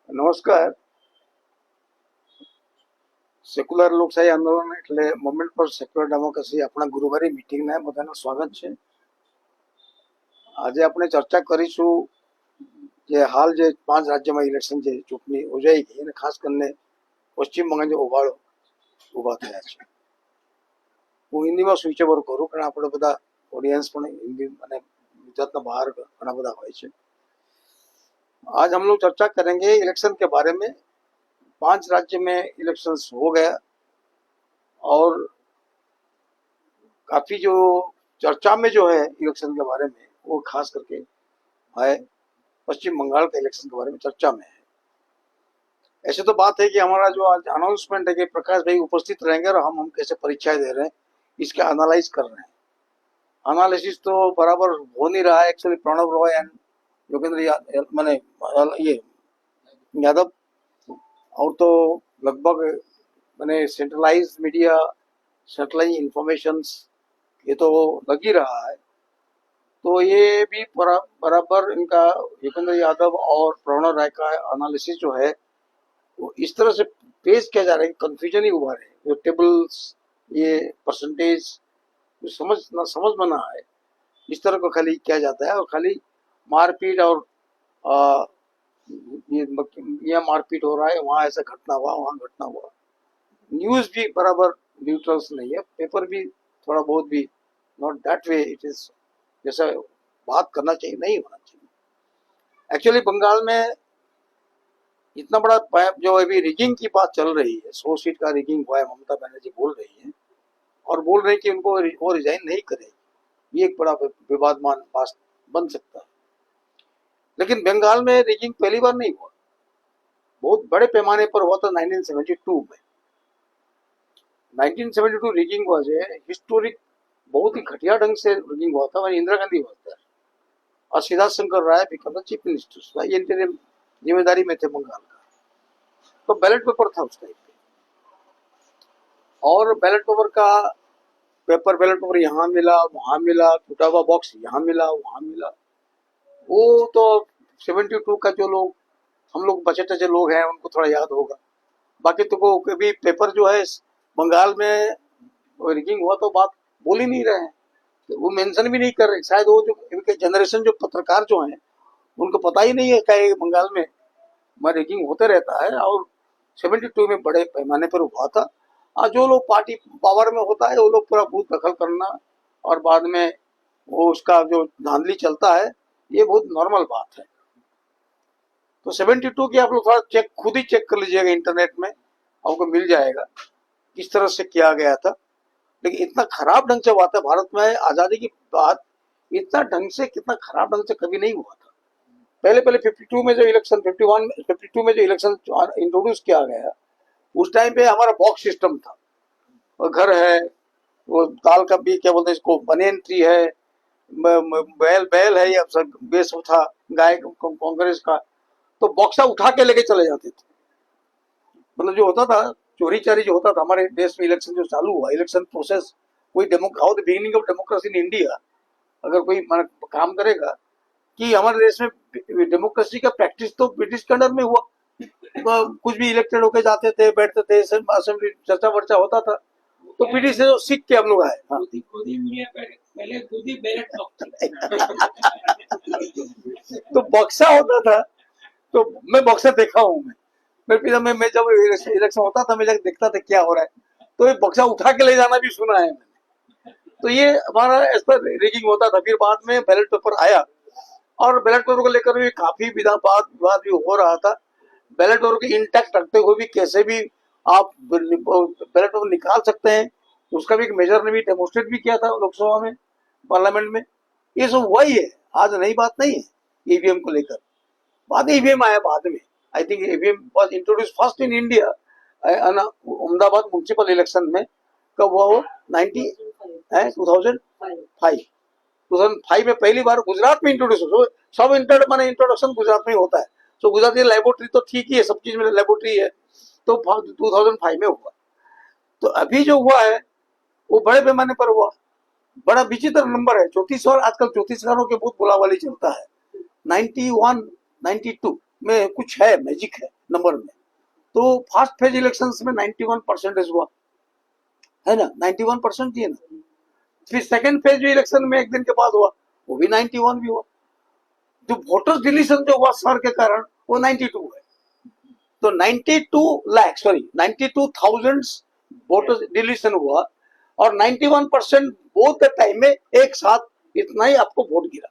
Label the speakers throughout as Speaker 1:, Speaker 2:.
Speaker 1: નમસ્કાર. સેક્યુલર લોકશાહી આંદોલન એટલે મુવમેન્ટ ફોર સેક્યુલર ડેમોક્રેસી આપણા ગુરુવારે મીટિંગના બધાનું સ્વાગત છે. આજે આપણે ચર્ચા કરીશું કે હાલ જે 5 રાજ્યમાં ઇલેક્શન જે ચૂંટણી યોજાઈ ગઈ અને ખાસ કરીને પશ્ચિમ બંગાળ જે હોબાળો ઊભા થયા છે. હું હિન્દીમાં સ્વિચ ઓવર કરું કારણ આપણે બધા ઓડિયન્સ પણ હિન્દી અને ગુજરાતના બહાર ઘણા બધા હોય છે. आज हम लोग चर्चा करेंगे इलेक्शन के बारे में. 5 राज्य में इलेक्शंस हो गया और काफी जो चर्चा में जो है इलेक्शन के बारे में वो खास करके है पश्चिम बंगाल के इलेक्शन के बारे में चर्चा में है. ऐसे तो बात है कि हमारा जो आज अनाउंसमेंट है कि प्रकाश भाई उपस्थित रहेंगे और हम कैसे परीक्षाएं दे रहे हैं इसके एनालाइज कर रहे हैं. एनालिसिस तो बराबर हो नहीं रहा है. एक्चुअली प्रणव रॉय एंड योगेंद्र मैंने ये यादव और तो लगभग मैंने सेंट्रलाइज मीडिया सेंट्रलाइज इंफॉर्मेशंस ये तो लग ही रहा है. तो ये भी बराबर इनका योगेंद्र यादव और प्रणव राय का एनालिसिस जो है वो इस तरह से पेश किया जा रहा है कि कंफ्यूजन ही हुआ है. जो टेबल्स ये परसेंटेज समझ में ना आए इस तरह को खाली किया जाता है और खाली मारपीट और ये मारपीट हो रहा है, वहाँ ऐसा घटना हुआ, वहाँ घटना हुआ. न्यूज भी बराबर न्यूट्रल्स नहीं है. पेपर भी थोड़ा बहुत भी not that way it is जैसा बात करना चाहिए नहीं होना चाहिए. एक्चुअली बंगाल में इतना बड़ा जो अभी रिगिंग की बात चल रही है, 100 सीट का रिगिंग हुआ है, ममता बनर्जी बोल रही है और बोल रही है कि उनको वो रिजाइन नहीं करेगी. ये एक बड़ा विवादमान बात बन सकता है. लेकिन बंगाल में रिगिंग पहली बार नहीं हुआ, बहुत बड़े पैमाने पर हुआ था 1972 में. 1972 रिगिंग हुआ है हिस्टोरिक, बहुत ही घटिया ढंग से रिगिंग हुआ था. वही इंदिरा गांधी हुआ था और Siddharth Shankar Rai become the chief minister. ये इनके जिम्मेदारी में थे बंगाल का. तो बैलेट पेपर था उस टाइम पे और बैलेट पेपर यहाँ मिला वहां मिला, टूटा हुआ बॉक्स यहाँ मिला वहां मिला. वो तो 72 का जो लोग हम लोग बचे टचे लोग हैं उनको थोड़ा याद होगा. बाकी तो को कभी पेपर जो है बंगाल में रिगिंग हुआ तो बात बोल ही नहीं रहे हैं, तो वो मेंशन भी नहीं कर रहे. शायद वो जो जनरेशन जो पत्रकार जो हैं उनको पता ही नहीं है कि बंगाल में रिगिंग होते रहता है. और 72 में बड़े पैमाने पर हुआ था. और जो लोग पार्टी पावर में होता है वो लोग पूरा बूथ दखल करना और बाद में वो उसका जो धांधली चलता है ये बहुत नॉर्मल बात है. तो 72 की आप लोग थोड़ा खुद ही चेक कर लीजिएगा, इंटरनेट में आपको मिल जाएगा किस तरह से किया गया था. लेकिन इतना खराब ढंग से हुआ था भारत में आजादी की बात, इतना ढंग से कितना खराब ढंग से कभी नहीं हुआ था. पहले 52 में जो इलेक्शन 52 में जो इलेक्शन इंट्रोड्यूस किया गया उस टाइम पे हमारा बॉक्स सिस्टम था. और घर है, वो दाल का भी क्या बोलते हैं इसको, बनियन ट्री है, बैल है, या सब बेस था गाय कांग्रेस का. तो बॉक्सा उठा के लेके चले जाते थे. मतलब जो होता था चोरी चारी जो होता था हमारे देश में. इलेक्शन जो चालू हुआ, इलेक्शन प्रोसेस कोई how the beginning of democracy in India, अगर कोई काम करेगा कि हमारे देश में डेमोक्रेसी का प्रैक्टिस तो ब्रिटिश के अंडर में हुआ. तो कुछ भी इलेक्टेड होके जाते थे, बैठते थे, असेंबली चर्चा वर्चा होता था. तो ब्रिटिश से सीख के हम लोग आए.
Speaker 2: पहले खुद ही बैलेट
Speaker 1: तो बक्सा होता था. तो मैं बक्सा देखा हूँ. मैं जब इलेक्शन होता था मैं देखता था क्या हो रहा है. तो ये बक्सा उठा के ले जाना भी सुना है मैंने. तो ये हमारा इस पर रिगिंग होता था. फिर बाद में बैलेट पेपर आया और बैलेट पेपर को लेकर भी काफी विवाद भी हो रहा था. बैलेट पेपर को इंटैक्ट रखते हुए भी कैसे भी आप बैलेट पेपर निकाल सकते हैं उसका भी एक मेजर ने भी डेमोन्स्ट्रेट भी किया था लोकसभा में, पार्लियामेंट में. ये सब वही है, आज नई बात नहीं है. ईवीएम को लेकर बाद में ईवीएम आया बाद में. I think EVM was introduce first in India Ahmedabad municipal election में. कब हुआ वो? 2005 में पहली बार गुजरात में इंट्रोड्यूस हुआ. सब इंट्रोडक्शन गुजरात में होता है. तो गुजरात की लेबोरेटरी तो ठीक ही है, सब चीज में लेबोरेटरी है. तो 2005 में हुआ. तो अभी जो हुआ है वो बड़े पैमाने पर हुआ. बड़ा विचित्र नंबर है. ज्योतिष और आजकल ज्योतिषकारों के बहुत बोलावाली चलता है. 91, 92 में कुछ है, मैजिक है नंबर में। तो फर्स्ट फेज इलेक्शंस में 91% हुआ है ना, 91% दिए ना। फिर सेकंड फेज इलेक्शन में एक दिन के बाद हुआ, वो भी 91 भी हुआ। जो वोटर डिलीशन जो हुआ सर के कारण, वो 92 है। तो 92,000 वोटर डिलीशन हुआ और 91% बोथ द टाइम में एक साथ इतना ही आपको वोट गिरा।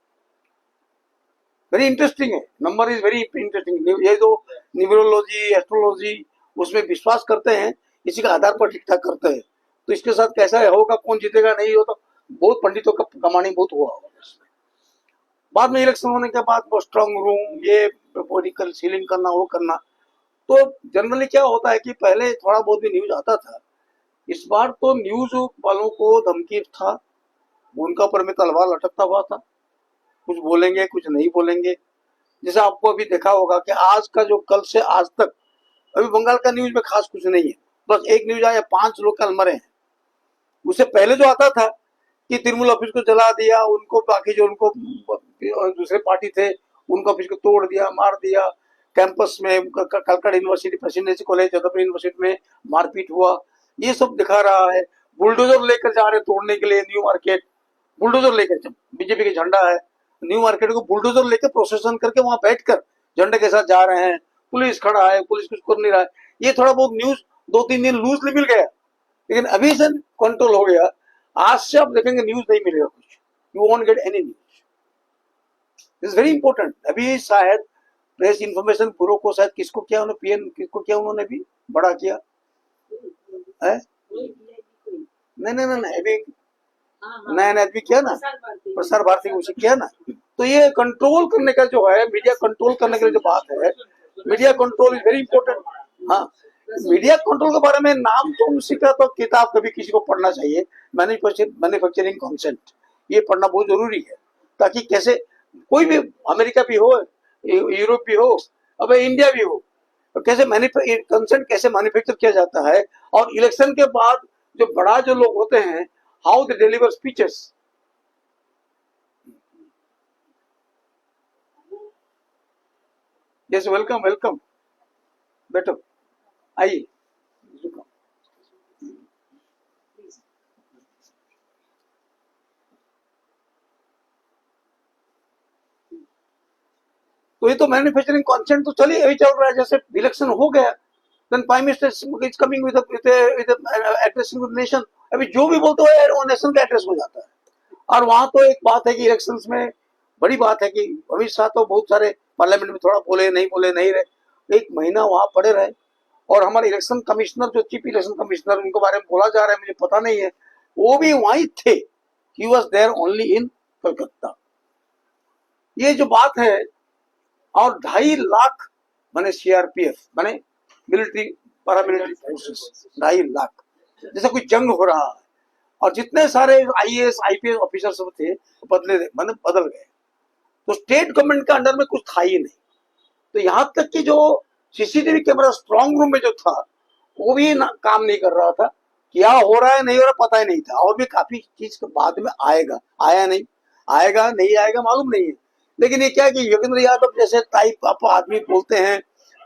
Speaker 1: वेरी इंटरेस्टिंग है, नंबर इज वेरी इंटरेस्टिंग। ये जो न्यूमरोलॉजी, एस्ट्रोलॉजी उसमें विश्वास करते हैं, इसी का आधार पर ठीक ठाक करते हैं। तो इसके साथ कैसा होगा, कौन जीतेगा नहीं होगा, बहुत पंडितों का कमानी बहुत हुआ होगा। बाद में इलेक्शन होने के बाद वो स्ट्रांग रूम, ये पॉलिटिकल सीलिंग करना, वो करना। तो जनरली क्या होता है कि पहले थोड़ा बहुत भी न्यूज आता था, इस बार तो न्यूज वालों को धमकी था, उनका ऊपर में तलवार लटकता हुआ था, कुछ बोलेंगे कुछ नहीं बोलेंगे। जैसे आपको अभी देखा होगा कि आज का जो कल से आज तक अभी बंगाल का न्यूज में खास कुछ नहीं है, बस एक न्यूज आया 5 लोग कल मरे हैं। उससे पहले जो आता था कि तृणमूल ऑफिस को जला दिया, उनको बाकी जो उनको दूसरे पार्टी थे उनको ऑफिस को तोड़ दिया, मार दिया, कैंपस में Calcutta university, presidency college, Jagdalpur university में मारपीट हुआ, ये सब दिखा रहा है। बुलडोजर लेकर जा रहे तोड़ने के लिए न्यू मार्केट, बुलडोजर लेकर, बीजेपी का झंडा है, न्यू मार्केट को बुलडोजर लेकर प्रोसेसन करके वहां बैठकर झंडे के साथ जा रहे हैं, पुलिस खड़ा है, पुलिस कुछ कर नहीं रहा है। ये थोड़ा बहुत न्यूज 2-3 दिन लूजली मिल गया, लेकिन अभी से कंट्रोल हो गया। आज से आप देखेंगे न्यूज नहीं मिलेगा कुछ, you won't get any news. It's very important. अभी शायद प्रेस इंफॉर्मेशन ब्यूरो को शायद किसको क्या उन्होंने, पीएन किसको क्या उन्होंने भी बड़ा किया है, नहीं नहीं नहीं, अभी नया नया अभी किया ना, प्रसार भारती को उसे किया ना। तो ये कंट्रोल करने का जो है, मीडिया कंट्रोल करने के लिए जो बात है, media control is very important. हाँ, मीडिया कंट्रोल के बारे में नाम तो उसी का तो किताब कभी किसी को पढ़ना चाहिए, मैन्युफैक्चरिंग कंसेंट, ये पढ़ना बहुत जरूरी है, ताकि कैसे कोई भी, अमेरिका भी हो, यूरोप भी हो, अब इंडिया भी हो, तो कैसे कंसेंट कैसे मैन्युफैक्चर किया जाता है। और इलेक्शन के बाद जो बड़ा जो लोग होते हैं, how they deliver speeches. Yes, welcome welcome, बैठो, आइए। तो ये तो मैन्युफैक्चरिंग कंसेंट तो चलिए अभी चल रहा है। जैसे इलेक्शन हो गया, then prime minister is coming with addressing nation. अभी जो भी बोलते हैं वो नेशन का एड्रेस हो जाता है। और वहां तो एक बात है कि इलेक्शंस में बड़ी बात है कि अमित शाह तो बहुत सारे पार्लियामेंट में थोड़ा बोले नहीं रहे, 1 महीना वहां पड़े रहे। और हमारे इलेक्शन कमिश्नर, जो चीफ इलेक्शन कमिश्नर, उनके बारे में बोला जा रहा है, मुझे पता नहीं है, वो भी वहीं थे, he was there only in Calcutta. ये जो बात है, और 2.5 लाख माने सीआरपीएफ माने मिलिट्री पैरामिलिट्री फोर्सेस, 2.5 लाख, जैसे कोई जंग हो रहा है। और जितने सारे आईएएस आईपीएस ऑफिसर सब थे बदल गए। तो स्टेट गवर्नमेंट के अंडर में कुछ था ही नहीं। तो यहाँ तक कि जो सीसीटीवी कैमरा स्ट्रांग रूम में जो था, वो भी काम नहीं कर रहा था, क्या हो रहा है नहीं हो रहा पता ही नहीं था। और भी काफी चीज के बाद में आएगा, आया नहीं, आएगा नहीं आएगा मालूम नहीं है। लेकिन ये क्या है कि योगेंद्र यादव जैसे टाइप आप आदमी बोलते हैं,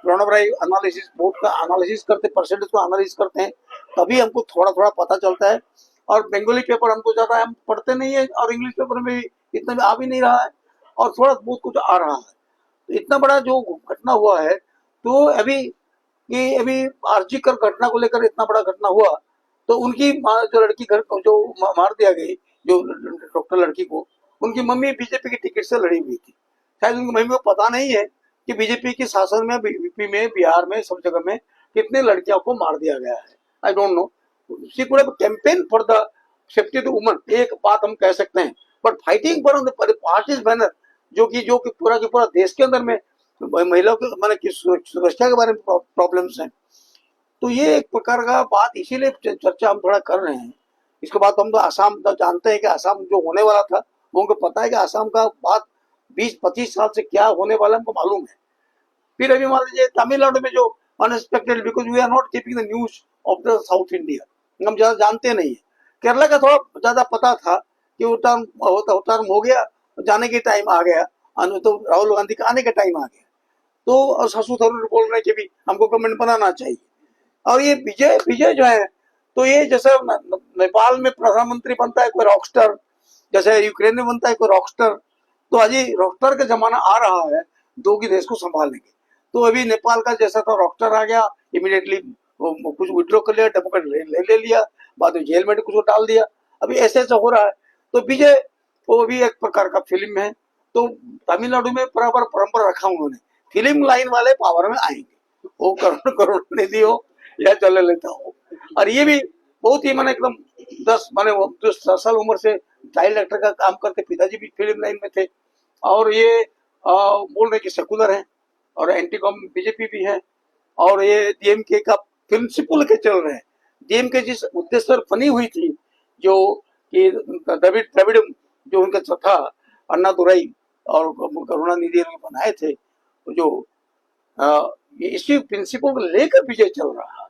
Speaker 1: प्रणब राय एनालिसिस, बोर्ड का एनालिसिस करते, परसेंटेज को एनालिसिस करते हैं, तभी हमको थोड़ा थोड़ा पता चलता है। और बंगाली पेपर हमको ज्यादा हम पढ़ते नहीं है, और इंग्लिश पेपर में इतना भी आ भी नहीं रहा है, और थोड़ा बहुत कुछ आ रहा है। तो इतना बड़ा जो घटना हुआ है, तो अभी आरजी कर घटना को लेकर इतना बड़ा घटना हुआ, तो उनकी जो लड़की घर जो मार दिया गई, जो डॉक्टर लड़की को, उनकी मम्मी बीजेपी की टिकट से लड़ी हुई थी। शायद उनकी मम्मी को पता नहीं है कि बीजेपी के शासन में, यूपी में, बिहार में, सब जगह में कितने लड़कियों को मार दिया गया है। आई don't no, she could have campaign for the safety of the woman, एक बात हम कह सकते हैं, but fighting for the parties banner, जो कि पूरा देश के अंदर में महिलाओं के माने की सुरक्षा के बारे में प्रॉब्लम्स हैं। तो ये एक प्रकार का बात, इसीलिए चर्चा हम थोड़ा कर रहे हैं। इसके बाद हम तो आसाम तो जानते हैं कि आसाम जो होने वाला था, वो उनको पता है कि आसाम का बात 20-25 साल से क्या होने वाला है, हमको मालूम है। फिर अभी मान लीजिए तमिलनाडु में जो unexpected, because we are not keeping the news of the south India, हम ज्यादा जानते नहीं है। केरला का थोड़ा ज्यादा पता था कि टर्म हो गया, जाने के टाइम आ गया, तो राहुल गांधी का आने का टाइम आ गया। तो शशि थरूर बोल रहे हैं कि भी हमको गवर्नमेंट बनाना चाहिए। और ये विजय विजय जो है, तो ये जैसे नेपाल में प्रधानमंत्री बनता है कोई रॉकस्टार, जैसे यूक्रेन में बनता है कोई रॉकस्टार, तो अभी रॉकस्टार का जमाना आ रहा है, दो की देश को संभालेंगे। तो अभी नेपाल का जैसा था रॉकस्टार आ गया, इमीडिएटली कुछ विड्रॉ कर लिया, डेमोक्रेट ले लिया, बाद में जेल में कुछ डाल दिया, अभी ऐसे ऐसा हो रहा है। तो विजय वो भी एक प्रकार का फिल्म है। तो तमिलनाडु में बराबर परंपरा रखा उन्होंने, फिल्म लाइन वाले पावर में आएंगे, वो करोड़ करोड़ निधि हो या चले लेता हो। और ये भी बहुत ही मैंने एकदम 10 मैंने 10 साल उम्र से चाइल्ड एक्टर का काम करते, पिताजी भी फिल्म लाइन में थे। और ये बोल रहे कि सेकुलर है और एंटी कॉम बीजेपी भी है, और ये डीएमके का प्रिंसिपल के चल रहे हैं। डीएमके जिस उद्देश्य पर बनी हुई थी, जो कि द्रविड़ जो उनका था, अन्ना दुराई और करुणानिधि ने बनाए थे, जो ये इसी प्रिंसिपल को लेकर विजय चल रहा है,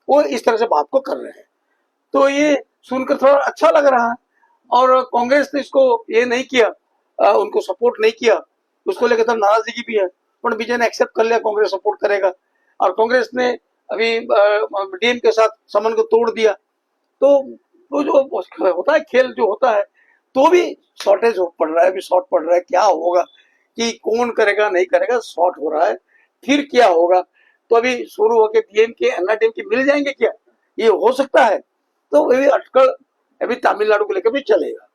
Speaker 1: वो इस तरह से बात को कर रहे हैं। तो ये सुनकर थोड़ा अच्छा लग रहा है। और कांग्रेस ने इसको ये नहीं किया, उनको सपोर्ट नहीं किया, उसको लेकर तो नाराजगी भी है, पर विजय ने एक्सेप्ट कर लिया कांग्रेस सपोर्ट करेगा। और कांग्रेस ने अभी डीएम के साथ संबंध को तोड़ दिया। तो जो होता है खेल जो होता है, तो भी शॉर्टेज पड़ रहा है, अभी शॉर्ट पड़ रहा है, क्या होगा कि कौन करेगा नहीं करेगा, शॉर्ट हो रहा है, फिर क्या होगा। तो अभी शुरू होकर डीएम के अन्ना डीएम के मिल जाएंगे क्या, ये हो सकता है। तो अभी अटकल अभी तमिलनाडु को लेकर भी चलेगा।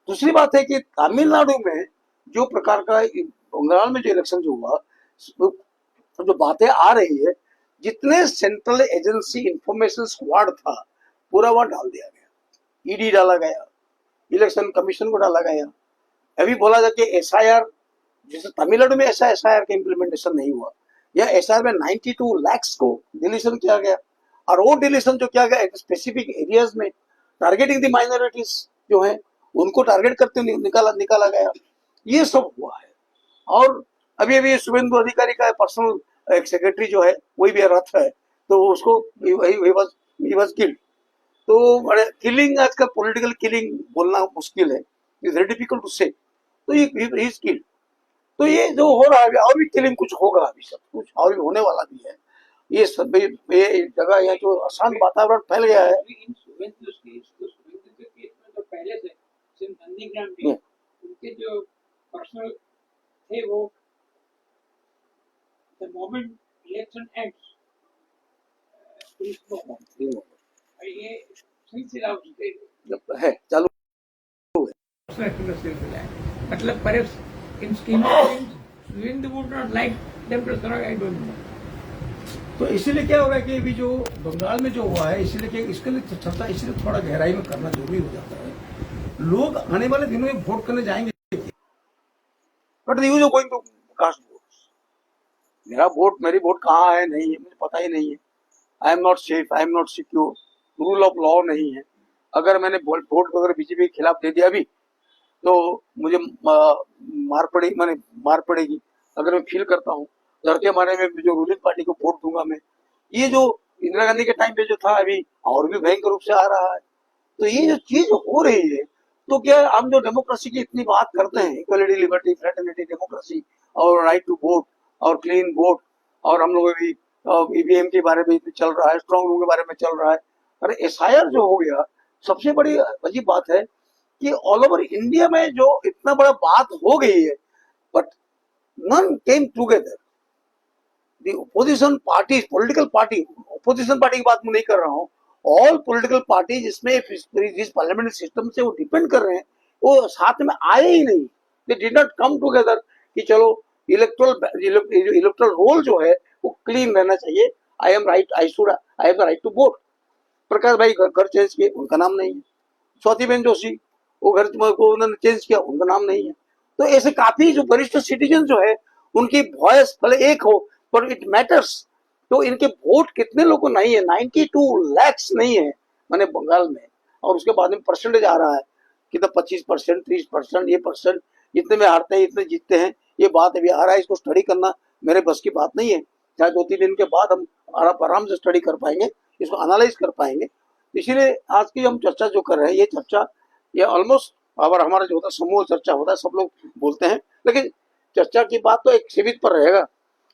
Speaker 1: दूसरी बात है कि तमिलनाडु में जो प्रकार का बंगाल में जो इलेक्शन जो हुआ, जो बातें आ रही है, जितने सेंट्रल एजेंसी इंफॉर्मेशन स्क्वाड था पूरा वहां डाल दिया गया, ईडी डाला गया, इलेक्शन कमीशन को डाला गया। अभी बोला जाए कि एसआईआर, जैसे तमिलनाडु में ऐसा एसआईआर का इम्प्लीमेंटेशन नहीं हुआ, या एसआईआर में 92 लाख को डिलीशन किया गया, और वो डिलीशन जो किया गया स्पेसिफिक एरियाज में टारगेटिंग द माइनॉरिटीज जो है उनको टारगेट करते निकाला गया, ये सब हुआ है। और अभी अभी शुभेंदु अधिकारी का पर्सनल एक सेक्रेटरी जो है वही भी रथ है, तो उसको ही वाज किल्ड। तो बड़े किलिंग, आजकल पॉलिटिकल किलिंग बोलना मुश्किल है, इज वेरी डिफिकल्ट टू से। तो ये इज किल्ड। तो ये जो हो रहा है, और भी किलिंग कुछ होगा, अभी सब कुछ और भी होने वाला भी है। ये सब ये जगह यहाँ जो अशांत वातावरण फैल गया है।
Speaker 2: इन शुभेंदु के केस में तो पहले से सिर्फ नंदीग्राम में उनके जो पर्सनल थे, वो द मोमेंट इलेक्शन एंड्स ये सिलसिला उसके
Speaker 1: है चालू
Speaker 2: सिलसिला है। मतलब perhaps in scheme of things Shubhendu would not like them to serve, I don't know.
Speaker 1: तो इसीलिए क्या होगा कि अभी जो बंगाल में जो हुआ है, इसलिए कि इसके लिए चर्चा इसलिए थोड़ा गहराई में करना जरूरी हो जाता है। लोग आने वाले दिनों में वोट करने जाएंगे, but use of going to cast vote, मेरी वोट कहाँ है नहीं है मुझे पता ही नहीं है। I am not safe, I am not secure, rule of law नहीं है। अगर मैंने वोट अगर बीजेपी के खिलाफ दे दिया अभी, तो मुझे मार पड़ेगी। अगर मैं फील करता हूँ घर के मारे में जो रूलिंग पार्टी को वोट दूंगा मैं, ये जो इंदिरा गांधी के टाइम पे जो था अभी और भी भयंकर रूप से आ रहा है। तो ये जो चीज हो रही है, तो क्या हम जो डेमोक्रेसी की इतनी बात करते हैं, इक्वलिटी, लिबर्टी, फ्रेटर्निटी, डेमोक्रेसी और राइट टू वोट और क्लीन वोट, और हम लोग अभी ईवीएम के बारे में चल रहा है, स्ट्रॉन्ग रूम के बारे में चल रहा है। अरे एसआईआर जो हो गया, सबसे बड़ी अजीब बात है कि ऑल ओवर इंडिया में जो इतना बड़ा बात हो गई है, but none came together. The opposition party, political party, opposition party की बात मैं नहीं कर रहा हूँ, ऑल पॉलिटिकल पार्टी जिसमें जिस पार्लियामेंट्री सिस्टम से वो डिपेंड कर रहे हैं, वो साथ में आए ही नहीं। They did not come together कि चलो इलेक्टोरल रोल जो है वो क्लीन रहना चाहिए। I am the right to vote. Prakash भाई घर चेंज किए, उनका नाम नहीं है। स्वाति बेन जोशी वो घर को उन्होंने चेंज किया, उनका नाम नहीं है। तो ऐसे काफी जो वरिष्ठ सिटीजन जो है उनकी वॉइस भले एक हो, पर इट मैटर्स। तो इनके वोट कितने लोगों को नहीं है, 92 लाख नहीं है मैंने बंगाल में। और उसके बाद में परसेंटेज आ रहा है कि 25%, 30%, ये परसेंट, इतने में हारते हैं इतने जीतते हैं, ये बात अभी आ रहा है। इसको स्टडी करना मेरे बस की बात नहीं है। चाहे 2-3 दिन के बाद हम आराम से स्टडी कर पाएंगे, इसको एनालाइज कर पाएंगे। इसीलिए आज की हम चर्चा जो कर रहे हैं, ये चर्चा ये ऑलमोस्ट अगर हमारा जो होता है समूह चर्चा होता है, सब लोग बोलते हैं, लेकिन चर्चा की बात तो एक सीमित पर रहेगा।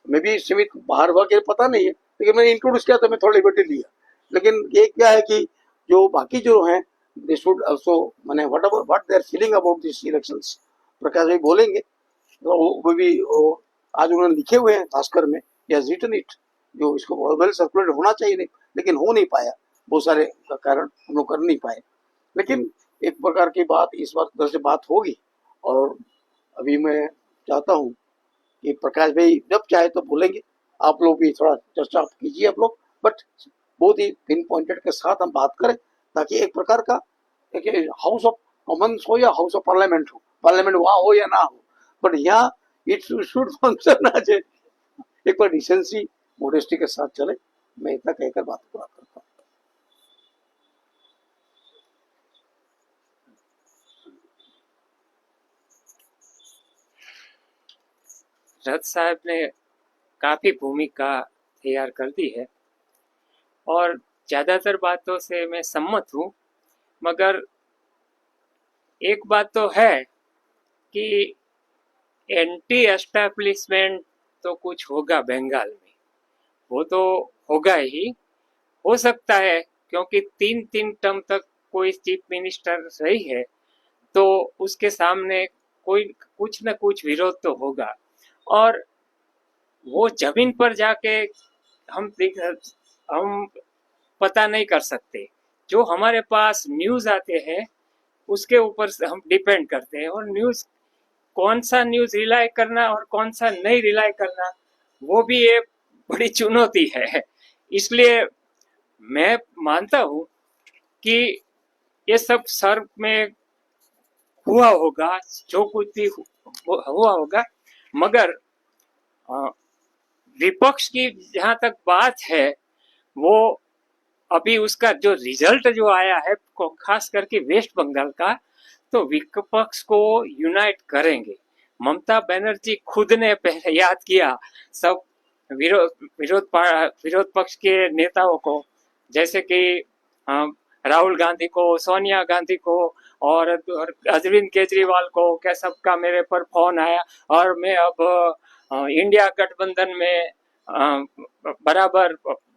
Speaker 1: मैं भी सीमित बाहर हुआ के पता नहीं है, लेकिन मैंने इंट्रोड्यूस किया तो मैं थोड़ा लिबर्टी लिया। लेकिन ये क्या है कि जो बाकी जो हैं दे शुड आल्सो माने what they are feeling about this elections, Prakash भाई बोलेंगे तो वो भी आज उन्होंने लिखे हुए हैं भास्कर में, हैज रिटन इट, जो इसको वेल सर्कुलेट होना चाहिए नहीं, लेकिन हो नहीं पाया, बहुत सारे कारण हम लोग कर नहीं पाए। लेकिन एक प्रकार की बात इस बात तरह से बात होगी, और अभी मैं चाहता हूँ कि प्रकाश भाई जब चाहे तो बोलेंगे, आप लोग भी थोड़ा चर्चा कीजिए आप लोग, बट बहुत ही पिन पॉइंटेड के साथ हम बात करें, ताकि एक प्रकार का एक हाउस ऑफ कॉमन्स हो या हाउस ऑफ पार्लियामेंट हो, पार्लियामेंट वहाँ हो या ना हो, बट यहाँ इट शुड फंक्शन आज एक बार डिसेंसी मोडेस्टी के साथ चले। मैं इतना कहकर बात पूरा करता हूँ।
Speaker 3: रथ साहब ने काफी भूमिका तैयार कर दी है और ज्यादातर बातों से मैं सम्मत हूँ, मगर एक बात तो है कि एंटी एस्टैब्लिशमेंट तो कुछ होगा बंगाल में, वो तो होगा ही, हो सकता है, क्योंकि 3 टर्म तक कोई चीफ मिनिस्टर रही है तो उसके सामने कोई कुछ न कुछ विरोध तो होगा, और वो जमीन पर जाके हम पता नहीं कर सकते। जो हमारे पास न्यूज आते हैं उसके ऊपर से हम डिपेंड करते हैं, और न्यूज कौन सा न्यूज रिलाई करना और कौन सा नहीं रिलाई करना वो भी एक बड़ी चुनौती है। इसलिए मैं मानता हूँ कि ये सब सर्व में हुआ होगा, जो कुछ भी हुआ होगा, मगर विपक्ष की जहां तक बात है, वो अभी उसका जो रिजल्ट जो आया है खास करके वेस्ट बंगाल का, तो विपक्ष को यूनाइट करेंगे। ममता बनर्जी खुद ने पहले याद किया सब विरोध पक्ष के नेताओं को, जैसे कि राहुल गांधी को, सोनिया गांधी को और अरविंद केजरीवाल को, क्या सबका मेरे पर फोन आया, और मैं अब इंडिया गठबंधन में बराबर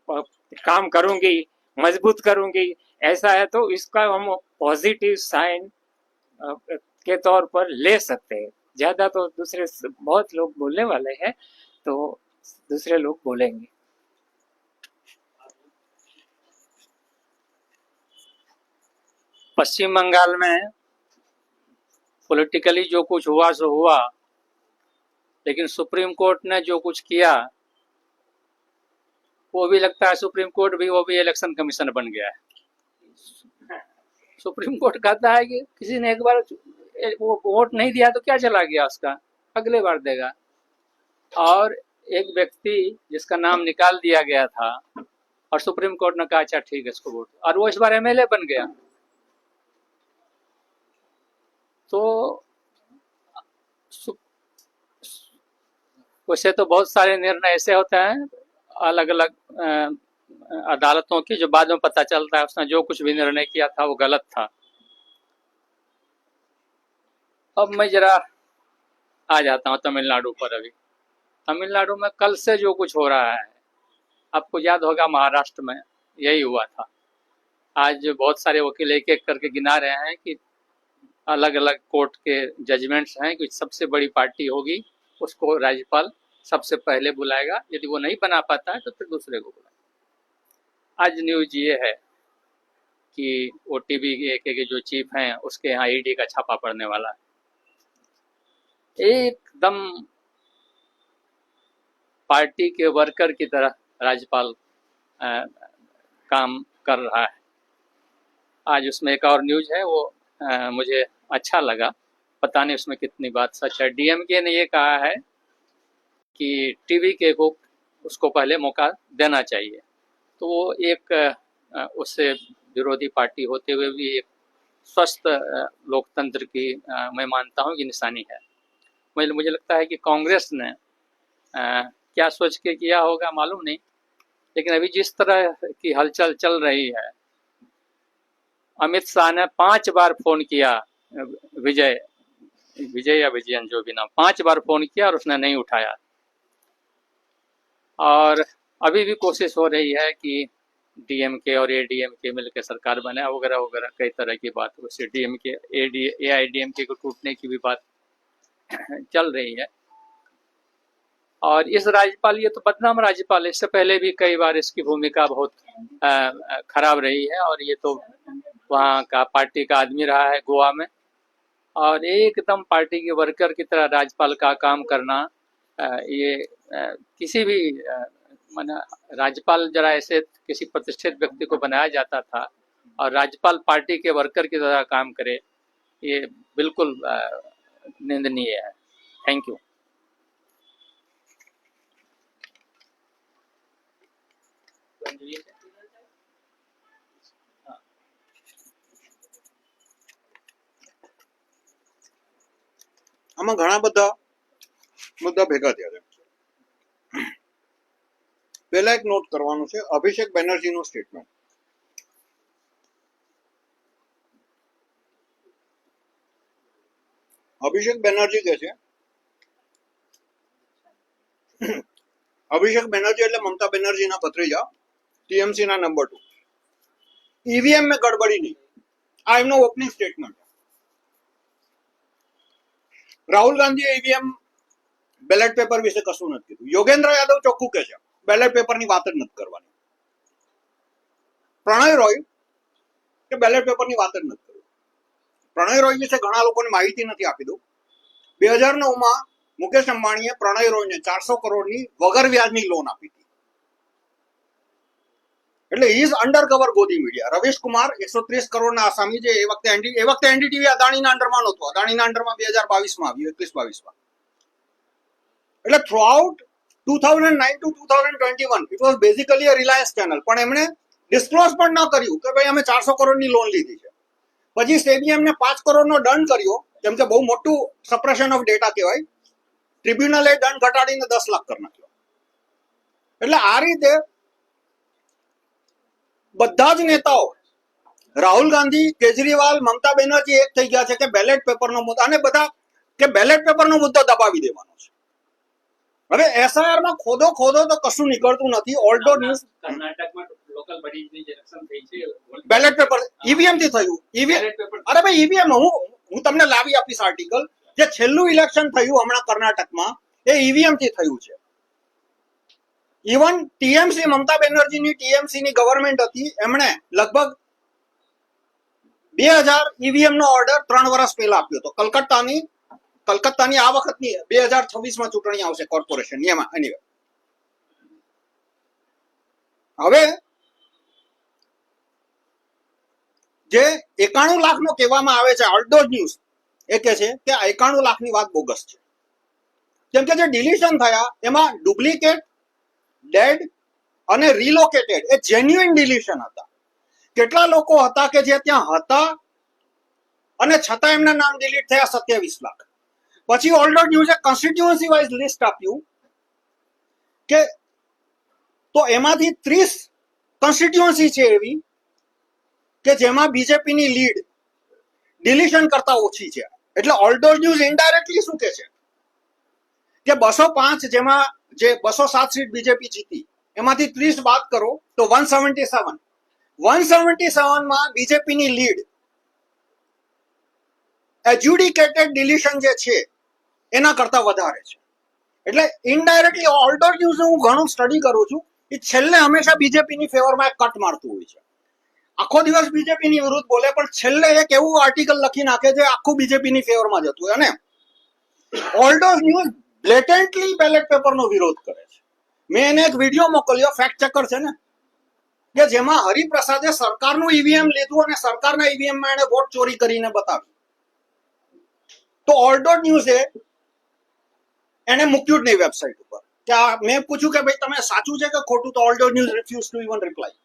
Speaker 3: काम करूंगी, मजबूत करूंगी, ऐसा है। तो इसका हम पॉजिटिव साइन के तौर पर ले सकते हैं। ज्यादा तो दूसरे बहुत लोग बोलने वाले हैं, तो दूसरे लोग बोलेंगे।
Speaker 4: पश्चिम बंगाल में पॉलिटिकली जो कुछ हुआ सो हुआ, लेकिन सुप्रीम कोर्ट ने जो कुछ किया वो भी लगता है सुप्रीम कोर्ट भी वो भी इलेक्शन कमीशन बन गया है। सुप्रीम कोर्ट कहता है कि किसी ने एक बार वो वोट नहीं दिया तो क्या चला गया उसका, अगले बार देगा। और एक व्यक्ति जिसका नाम निकाल दिया गया था और सुप्रीम कोर्ट ने कहा अच्छा ठीक है इसको वोट, और वो इस बार एमएलए बन गया। तो वैसे तो बहुत सारे निर्णय ऐसे होते हैं अलग अलग अदालतों की, जो बाद में पता चलता है उसने जो कुछ भी निर्णय किया था वो गलत था। अब मैं जरा आ जाता हूँ तमिलनाडु पर। अभी तमिलनाडु में कल से जो कुछ हो रहा है, आपको याद होगा महाराष्ट्र में यही हुआ था। आज बहुत सारे वकील एक एक करके गिना रहे हैं कि अलग अलग कोर्ट के जजमेंट्स हैं कि सबसे बड़ी पार्टी होगी उसको राज्यपाल सबसे पहले बुलाएगा, यदि वो नहीं बना पाता है तो फिर दूसरे को बुलाएगा। आज न्यूज ये है कि ओटीबी के जो चीफ हैं उसके यहाँ ईडी का छापा पड़ने वाला है। एकदम पार्टी के वर्कर की तरह राज्यपाल काम कर रहा है। आज उसमें एक और न्यूज है, वो मुझे अच्छा लगा, पता नहीं उसमें कितनी बात सच है। डीएमके ने ये कहा है कि टीवीके को उसको पहले मौका देना चाहिए, तो वो एक उससे विरोधी पार्टी होते हुए भी एक स्वस्थ लोकतंत्र की मैं मानता हूँ कि निशानी है। मुझे लगता है कि कांग्रेस ने क्या सोच के किया होगा मालूम नहीं, लेकिन अभी जिस तरह की हलचल चल रही है, अमित शाह ने 5 बार फोन किया विजय या विजयन जो भी नाम, 5 बार फोन किया और उसने नहीं उठाया। और अभी भी कोशिश हो रही है कि डीएमके और एडीएमके मिलकर सरकार बनाए वगैरह वगैरह कई तरह की बात, उससे डीएमके एआईडीएमके को टूटने की भी बात चल रही है। और इस राज्यपाल, ये तो बदनाम राज्यपाल है, इससे पहले भी कई बार इसकी भूमिका बहुत खराब रही है, और ये तो वहाँ का पार्टी का आदमी रहा है गोवा में, और एकदम पार्टी के वर्कर की तरह राज्यपाल का काम करना, ये किसी भी माना राज्यपाल जरा ऐसे किसी प्रतिष्ठित व्यक्ति को बनाया जाता था, और राज्यपाल पार्टी के वर्कर की तरह काम करे, ये बिल्कुल निंदनीय है। Thank you.
Speaker 5: આમાં ઘણા બધા મુદ્દા ભેગા થયા છે. પહેલા એક નોટ કરવાનું છે, અભિષેક બેનર્જીનું સ્ટેટમેન્ટ. અભિષેક બેનર્જી કહે છે, અભિષેક બેનર્જી એટલે મમતા બેનર્જીના ભત્રીજા, ટીએમસી ના નંબર 2. ઈવીએમ में ગડબડી નહીં, આ એમનો ઓપનિંગ સ્ટેટમેન્ટ. રાહુલ ગાંધીએ ઈવીએમ બેલેટ પેપર વિશે કશું નથી કીધું. યોગેન્દ્ર યાદવ ચોખ્ખું કહે છે બેલેટ પેપરની વાત જ નથી કરવાની. પ્રણય રોય કે બેલેટ પેપરની વાત જ નથી કરવી. પ્રણય રોય વિશે ઘણા લોકોને માહિતી નથી આપી દઉં. 2009માં મુકેશ અંબાણીએ પ્રણય રોયને 400 કરોડની વગર વ્યાજની લોન આપી હતી. એટલે ઇઝ અંડરકવર ગોદી મીડિયા. રવીશ કુમાર 130 કરોડના આસામી, જે એ વખતે એનડીટીવી અદાણીના અંડરમાં નહોતું, અદાણીના અંડરમાં 2022માં આવ્યું, 21-22માં. એટલે through out 2009 to 2021 it was basically a Reliance channel, પણ એમણે ડિસ્ક્લોઝ પણ ન કર્યું કે ભાઈ અમે 400 કરોડની લોન લીધી છે. પછી સેબી એમને 5 કરોડનો દંડ કર્યો, કેમ કે બહુ મોટું સપ્રેશન ઓફ ડેટા કહેવાય. ટ્રિબ્યુનલે દંડ ઘટાડીને 10 લાખ કરી નાખ્યો. એટલે આ રીતે બધા જ નેતાઓ, રાહુલ ગાંધી, કેજરીવાલ, મમતા બેનર્જી એક થઈ ગયા છે કે બેલેટ પેપરનો મુદ્દો, અને બધા કે બેલેટ પેપરનો મુદ્દો દબાવી દેવાનો છે. હવે એસઆઈઆર માં ખોદો તો કશું નીકળતું નથી. ઓલ્ડો ન્યૂઝ
Speaker 2: કર્ણાટકમાં લોકલ બોડીની ઇલેક્શન થઈ છે,
Speaker 5: બેલેટ પેપર ઈવીએમ થી થયું. ઈવીએમ, અરે ભાઈ ઈવીએમ, હું તમને લાવી આપીશ આર્ટિકલ. જે છેલ્લું ઇલેક્શન થયું હમણાં કર્ણાટકમાં, એ ઈવીએમ થી થયું છે. ઇવન ટીએમસી, મમતા બેનર્જીની ટીએમસી ની ગવર્મેન્ટ હતી, એમણે લગભગ 2000 ઈવીએમ નો ઓર્ડર 3 વર્ષ પહેલા આપ્યો હતો. કલકત્તાની આ વખતની 2026માં ચૂંટણી આવશે કોર્પોરેશનની, એમાં એનીવે. હવે જે 91 લાખનો કહેવામાં આવે છે, અડધો ન્યૂઝ એ કહે છે કે 91 લાખની વાત બોગસ છે. કેમ કે જે ડિલીશન થયા એમાં ડુપ્લિકેટ, ડેડ અને રિલોકેટેડ એ જેન્યુઇન ડિલીશન હતા. કેટલા લોકો હતા કે જે ત્યાં હતા અને છતાં એમના નામ ડિલીટ થયા? 27 લાખ. પછી ઓલ્ડર ન્યૂઝે કોન્સ્ટિટ્યુઅન્સી વાઇઝ લિસ્ટ આપ્યું કે તો એમાંથી 30 કોન્સ્ટિટ્યુઅન્સી છે એવી કે જેમાં બીજેપીની લીડ ડિલીશન કરતા ઓછી છે. એટલે ઓલ્ડર ન્યૂઝ ઇનડાયરેક્ટલી શું કે છે કે 205, જેમાં જે 207 સીટ બીજેપી જીતી, એમાંથી 30 બાદ કરો તો 177 માં બીજેપીની લીડ એડ્યુડિકેટેડ ડિલીશન જે છે એના કરતા વધારે છે. એટલે ઇનડાયરેક્ટલી ઓલ્ડર ન્યૂઝ હું ઘણું સ્ટડી કરું છું, એ છેલ્લે હંમેશા બીજેપીની ફેવરમાં કટ મારતું હોય છે. આખો દિવસ બીજેપીની વિરુદ્ધ બોલે, પણ છેલ્લે એક એવું આર્ટિકલ લખી નાખે છે આખું બીજેપીની ફેવરમાં જતું હોય. અને ઓલ્ડર ન્યૂઝ બ્લેટન્ટલી બેલેટ પેપરનો વિરોધ કરે છે. મેં એને એક વિડીયો મોકલ્યો, ફેક્ટ ચેકર છે ને, કે જેમાં હરિપ્રસાદે સરકારનું ઈવીએમ લીધું અને સરકારના ઈવીએમમાં એને વોટ ચોરી કરીને બતાવ્યું. તો ઓલ્ડર ન્યૂઝે એને મૂક્યું જ નહીં વેબસાઇટ ઉપર. કે મેં પૂછ્યું કે ભાઈ તમે સાચું છે કે ખોટું, તો older news refuse two even reply.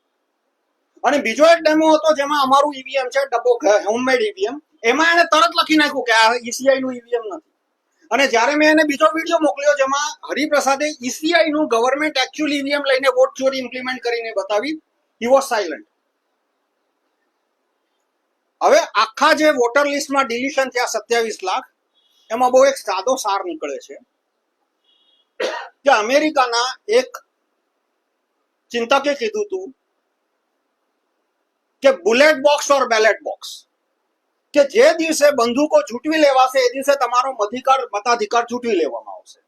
Speaker 5: અને બીજો એક ડેમો હતો જેમાં અમારું ઈવીએમ છે, ડબ્બો હોમમેડ ઈવીએમ, એમાં એને તરત લખી નાખ્યું કે આ ઈસીઆઈ નું ઈવીએમ નથી. અને જ્યારે મેં એને બીજો વિડીયો મોકલ્યો જેમાં હરિપ્રસાદે ઈસીઆઈ નું ગવર્મેન્ટ એકચ્યુઅલ ઈવીએમ લઈને વોટ ચોરી ઇમ્પ્લિમેન્ટ કરીને બતાવી, હી વોઝ સાયલન્ટ. હવે આખા જે વોટર લિસ્ટમાં ડિલીશન થયા 27 લાખ, એમાં બહુ એક સાદો સાર નીકળે છે કે અમેરિકાના એક ચિંતકે કીધું હતું કે બુલેટ બોક્સ ઓર બેલેટ બોક્સ, કે જે દિવસે બંદૂકો છૂટવી લેવાશે એ દિવસે તમારો મતાધિકાર છૂટવી લેવામાં આવશે.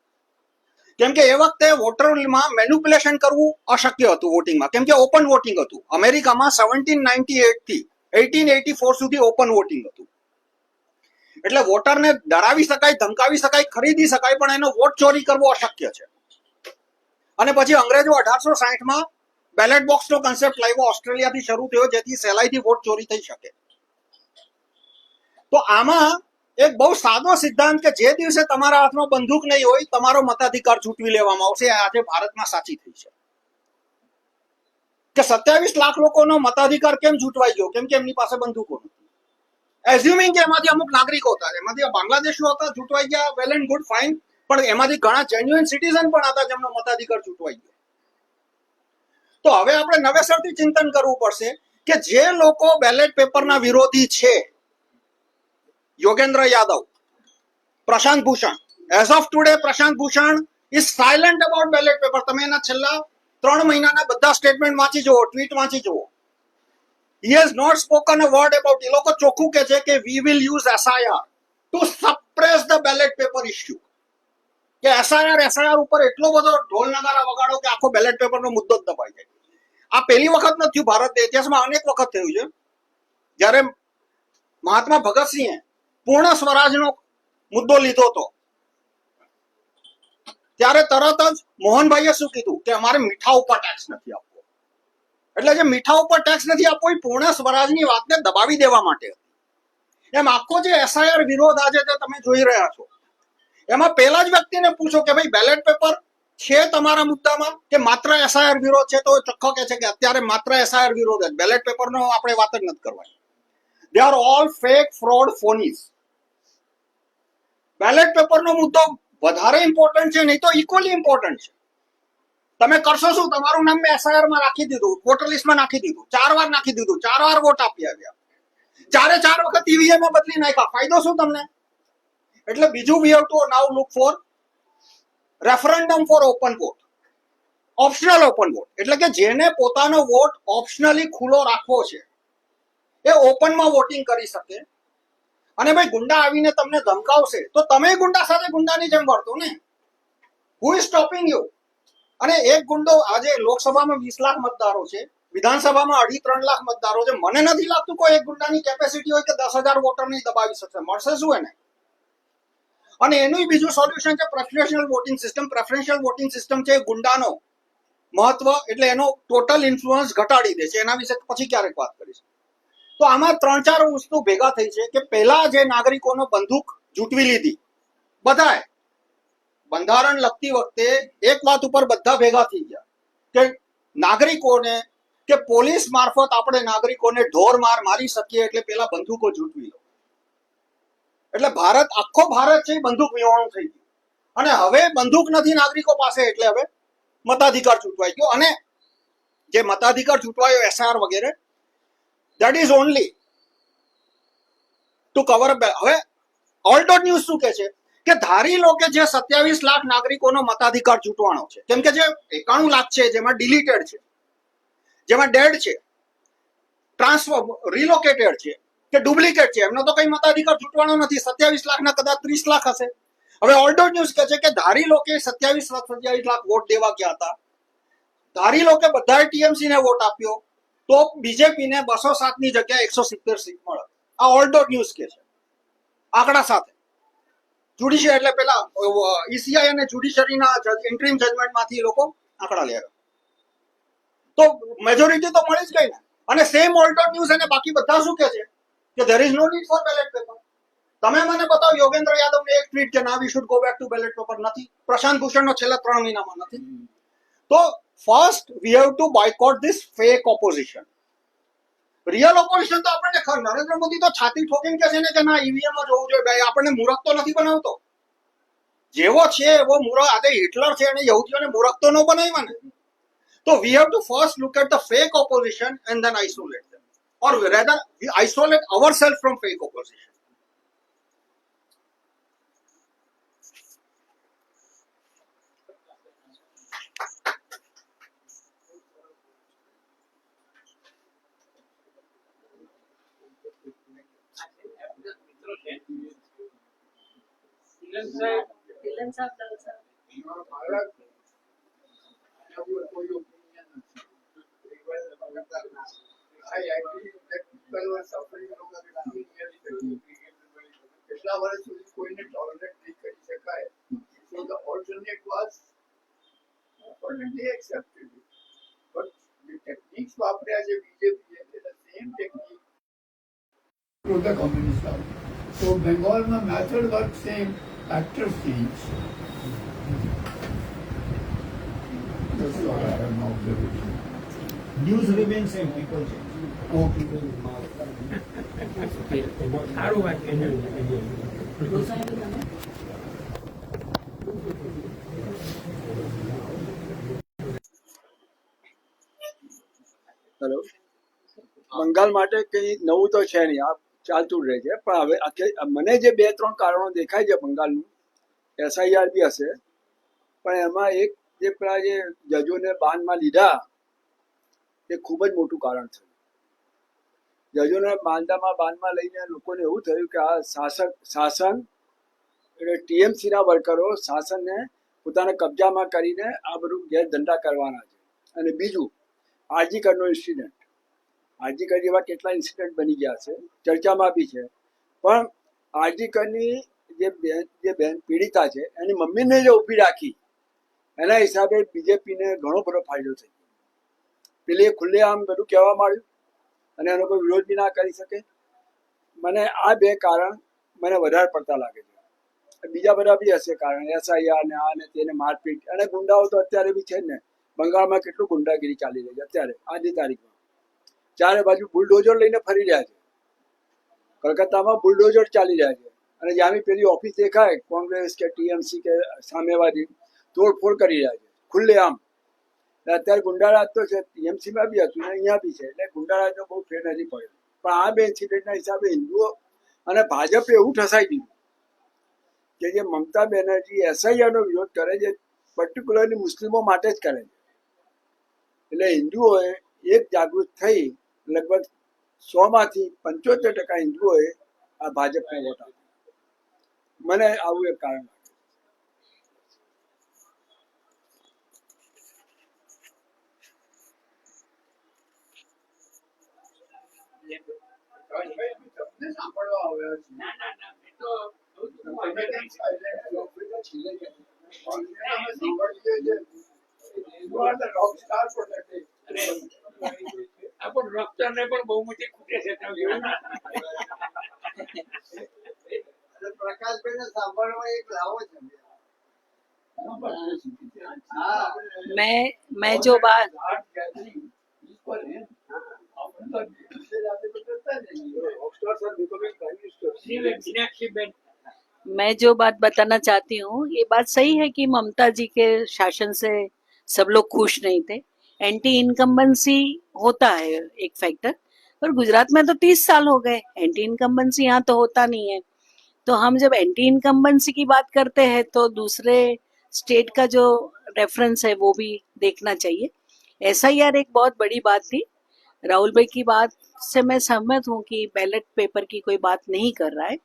Speaker 5: કેમ કે એ વખતે વોટરમાં મેન્યુપ્યુલેશન કરવું અશક્ય હતું વોટિંગમાં, કેમ કે ઓપન વોટિંગ હતું. અમેરિકામાં 1798 થી 1884 સુધી ઓપન વોટિંગ હતું. એટલે વોટરને ડરાવી શકાય, ધમકાવી શકાય, ખરીદી શકાય, પણ એનો વોટ ચોરી કરવો અશક્ય છે. અને પછી અંગ્રેજો 1860માં બેલેટ બોક્સનો કન્સેપ્ટ લાવ્યો, ઓસ્ટ્રેલિયાથી શરૂ થયો, જેથી સહેલાઈથી વોટ ચોરી થઈ શકે. તો આમાં એક બહુ સાદો સિદ્ધાંત કે જે દિવસે તમારા હાથમાં બંદૂક નહીં હોય તમારો મતાધિકાર છૂટવી લેવામાં આવશે, આજે ભારતમાં સાચી થઈ છે. કે 27 લાખ લોકોનો મતાધિકાર કેમ છૂટવાઈ ગયો? કેમ કે એમની પાસે બંદૂકો નથી. એઝ્યુમિંગ કે એમાંથી અમુક નાગરિકો હતા, એમાંથી બાંગ્લાદેશીઓ હતા, છૂટવાઈ ગયા, વેલ એન્ડ ગુડ, ફાઇન, પણ એમાંથી ઘણા જેન્યુઇન સિટીઝન પણ હતા જેમનો મતાધિકાર છૂટવાઈ ગયો. તો હવે આપણે નવેસરથી ચિંતન કરવું પડશે કે જે લોકો બેલેટ પેપરના વિરોધી છે, Yogendra Yadav, Prashant Bhushan, as of today Prashant Bhushan is silent about ballot paper. તમે એના છેલ્લા 3 મહિનાના બધા સ્ટેટમેન્ટ વાંચી જુઓ, ટ્વીટ વાંચી જુઓ. He has not spoken a word about. એ લોકો ચોખ્ખું કહે છે કે we will use SIR to suppress the ballot paper issue. કે SIR ઉપર એટલો બધો ઢોલ નગારા વગાડો કે આખો બેલેટ પેપરનો મુદ્દો જ દબાઈ જાય. આ પહેલી વખત નથી થયું, ભારતના ઇતિહાસમાં અનેક વખત થયું છે. જ્યારે મહાત્મા ભગતસિંહે પૂર્ણ સ્વરાજનો મુદ્દો લીધો હતો ત્યારે તરત જ મોહનભાઈએ શું કીધું કે અમારે મીઠા ઉપર ટેક્સ નથી આપવો. એટલે જે મીઠા ઉપર ટેક્સ નથી આપવો એ પૂર્ણ સ્વરાજની વાતને દબાવી દેવા માટે. એમ આખો જે SIR વિરોધ આજે તમે જોઈ રહ્યા છો, એમાં પહેલા જ વ્યક્તિને પૂછો કે ભાઈ બેલેટ પેપર છે તમારા મુદ્દામાં કે માત્ર SIR વિરોધ છે, તો ચોખ્ખો કહે છે કે અત્યારે માત્ર SIR વિરોધ જ, બેલેટ પેપરનો આપણે વાત જ નથી કરવાની. They are all fake, fraud, phonies. Ballot પેપરનો મુદ્દો વધારે ઇમ્પોર્ટન્ટ છે, નહીં તો ઇક્વલી ઇમ્પોર્ટન્ટ છે. તમે કરશો શું? તમારું નામ મેં SIR માં રાખી દીધું, વોટર લિસ્ટમાં નાખી દીધું, 4 વાર નાખી દીધું, 4 વાર વોટ આપી આવ્યા, 4 વખત EVM માં બદલી નાખ્યા, ફાયદો શું તમને? એટલે બીજું we have to now look for referendum for open vote, optional open vote. એટલે કે જેને પોતાનો વોટ ઓપ્શનલી ખુલ્લો રાખવો છે એ ઓપનમાં વોટિંગ કરી શકે. અને ભાઈ ગુંડા આવીને તમને ધમકાવશે તો તમે ગુંડા સાથે ગુંડાની જેમ વર્તો ને. Who is stopping you? અને એક ગુંડો આજે લોકસભામાં 20 લાખ મતદારો છે, વિધાનસભામાં 2.5-3 લાખ મતદારો છે. મને નથી લાગતું કોઈ એક ગુંડાની કેપેસિટી હોય કે 10,000 વોટર નહીં દબાવી શકશે. મળશે શું એને? અને એનું બીજું સોલ્યુશન છે preferential voting system. Preferential voting system છે ગુંડાનો મહત્વ, એટલે એનો ટોટલ ઇન્ફ્લુઅન્સ ઘટાડી દે છે. એના વિશે પછી ક્યારેક વાત કરીશું. તો આમાં 3-4 વસ્તુ ભેગા થઈ છે કે પહેલા જે નાગરિકોનો બંદૂક ઝૂંટવી લીધી, બધાએ બંધારણ લખતી વખતે એક વાત ઉપર બધા ભેગા થઈ ગયા કે નાગરિકોને કે પોલીસ મારફત આપણે નાગરિકોને ઢોર માર મારી શકીએ, એટલે પેલા બંદૂકો ઝૂંટવી લો. એટલે ભારત, આખો ભારત છે બંદૂક વિહોણું થઈ ગયું. અને હવે બંદૂક નથી નાગરિકો પાસે, એટલે હવે મતાધિકાર છૂટવાઈ ગયો. અને જે મતાધિકાર છૂટવાયો SIR વગેરે, that is only to cover up. હવે ઓલ્ટો ન્યૂઝ શું કહે છે કે ધારી લો કે જે 27 લાખ નાગરિકોનો મતાધિકાર છૂટવાનો છે, કેમ કે જે 91 લાખ છે જેમાં ડિલીટેડ છે, જેમાં ડેડ છે, ટ્રાન્સફર રિલોકેટેડ છે કે ડુપ્લિકેટ છે, એમનો તો કઈ મતાધિકાર છૂટવાનો નથી. 27 લાખના કદાચ 30 લાખ હશે. હવે ઓલ્ટો ન્યૂઝ કહે છે કે ધારી લો કે 27 લાખ વોટ દેવા ગયા હતા, ધારી લો કે બધાએ TMC ને વોટ આપ્યો, તો બીજેપી ને 207 ની જગ્યાએ 170 સીટ મળે. આ ઓલ્ટો ન્યૂઝ કે છે આંકડા સાથે. જ્યુડિશિયરી એટલે પેલા ECI અને જ્યુડિશિયરીના ઇન્ટરિમ જજમેન્ટમાંથી લોકો આંકડા લે. તો મેજોરિટી તો મળી જ ગઈ ને. અને સેમ ઓલ્ટો ન્યૂઝ અને બાકી બધા શું કે છે કે there is no need for ballot paper. તમે મને બતાવો યોગેન્દ્ર યાદવને એક ટ્વીટ કે ના we should go back to ballot paper નથી. પ્રશાંત ભૂષણનો છેલ્લા 3 મહિનામાં નથી. તો first V have two boycott this fake opposition. Real opposition તો આપણને નરેન્દ્ર મોદી તો છાતી ઠોકીને કહે છે ને કે ના EVM જ હોવું જોઈએ. ભાઈ આપણને મૂરખ તો નથી બનાવતો, જેવો છે એવો મૂરખ. આજે હિટલર છે અને યહૂદીઓને મૂરખ તો ન બનાવ્યા ને. તો we have to first look at the fake opposition and then isolate them, or rather we isolate ourselves from fake opposition.
Speaker 6: I agree that people were suffering from the કેટલા વર્ષ સુધી કોઈને tolerate નહીં કરી શકાય. So the alternate was they accepted it. But the techniques વાપર્યા છે બીજેપીએ the same technique through the communist law. So બેંગોલમાં method work same, actors change. That's what I have no observation.
Speaker 5: News remains same, people change.
Speaker 6: Okay.
Speaker 2: સારું વાત છે.
Speaker 1: Hello, Bengal માટે કંઈ નવું તો છે નહીં, આ ચાલતું જ રહે છે. પણ હવે મને જે 2-3 કારણો દેખાય છે બંગાળનું, SIR બી હશે, પણ એમાં એક જે પેલા જે જજોને બાનમાં લીધા એ ખૂબ જ મોટું કારણ થયું. જજોને બાનમાં લઈને લોકોને એવું થયું કે આ શાસન એટલે TMCના વર્કરો શાસનને પોતાના કબજામાં કરીને આ બધું ગેરધંધા કરવાના છે. અને બીજું આરજીકરનો ઇન્સિડન્ટ, આરજીકર જેવા કેટલા ઇન્સિડન્ટ બની ગયા છે, ચર્ચામાં બી છે. પણ આરજીકરની જે બેન પીડિતા છે એની મમ્મીને જે ઊભી રાખી એના હિસાબે બીજેપીને ઘણો બધો ફાયદો થઈ ગયો. પેલી ખુલ્લે આમ બધું કહેવા માંડ્યું અને એનો કોઈ વિરોધ બી ના કરી શકે. મને આ 2 કારણ મને વધારે પડતા લાગે છે. બીજા બધા બી હશે કારણ, SIR ને આ ને તેને મારપીટ અને ગુંડાઓ તો અત્યારે બી છે જ ને. બંગાળમાં કેટલું ગુંડાગીરી ચાલી રહી છે અત્યારે આજની તારીખમાં. ચારે બાજુ બુલડોઝર લઈને ફરી રહ્યા છે. કલકત્તામાં બુલડોઝર ચાલી રહ્યા છે અને જ્યાં બી પેલી ઓફિસ દેખાય કોંગ્રેસ કે TMC કે સામેવાદી તોડફોડ કરી રહ્યા છે ખુલ્લે આમ. અત્યારે ગુંડારાજ તો છે, TMCમાં બી હતું ને અહીંયા બી છે, એટલે ગુંડારાજનો બહુ ફેર નથી પડ્યો. પણ આ 2 ઇન્સિડન્ટના હિસાબે હિન્દુઓ અને ભાજપે એવું ઠસાઈ દીધું કે જે મમતા બેનર્જી SIRનો વિરોધ કરે છે પર્ટિક્યુલરલી મુસ્લિમો માટે જ કરે છે. એટલે હિન્દુઓએ એક જાગૃત થઈ લગભગ 100માંથી 75% હિન્દુઓએ આ ભાજપને વોટ આપ્યો. મને આવું એક કારણ લાગે.
Speaker 6: તમને સાંભળવા આવ્યા છે.
Speaker 2: ના ના ના મેં તો
Speaker 6: તમે કેમ silent છો? તમે સાંભળીએ છે. You are the rock star for that day.
Speaker 2: આ પણ ડોક્ટરને પણ બહુ મોટી ખૂટે છે તમે જોયું ને?
Speaker 6: પ્રકાશભાઈને સાંભળવા એક લાવો છે.
Speaker 7: मैं जो बात
Speaker 2: મીનાક્ષીબેન
Speaker 7: मैं जो बात बताना चाहती हूँ, ये बात सही है कि ममता जी के शासन से सब लोग खुश नहीं थे. एंटी इनकम्बेंसी होता है एक फैक्टर, पर गुजरात में तो 30 साल हो गए, एंटी इनकम्बेंसी यहाँ तो होता नहीं है. तो हम जब एंटी इनकम्बेंसी की बात करते हैं तो दूसरे स्टेट का जो रेफरेंस है वो भी देखना चाहिए. SIR एक बहुत बड़ी बात थी. राहुल भाई की बात से मैं सहमत हूँ कि बैलेट पेपर की कोई बात नहीं कर रहा है,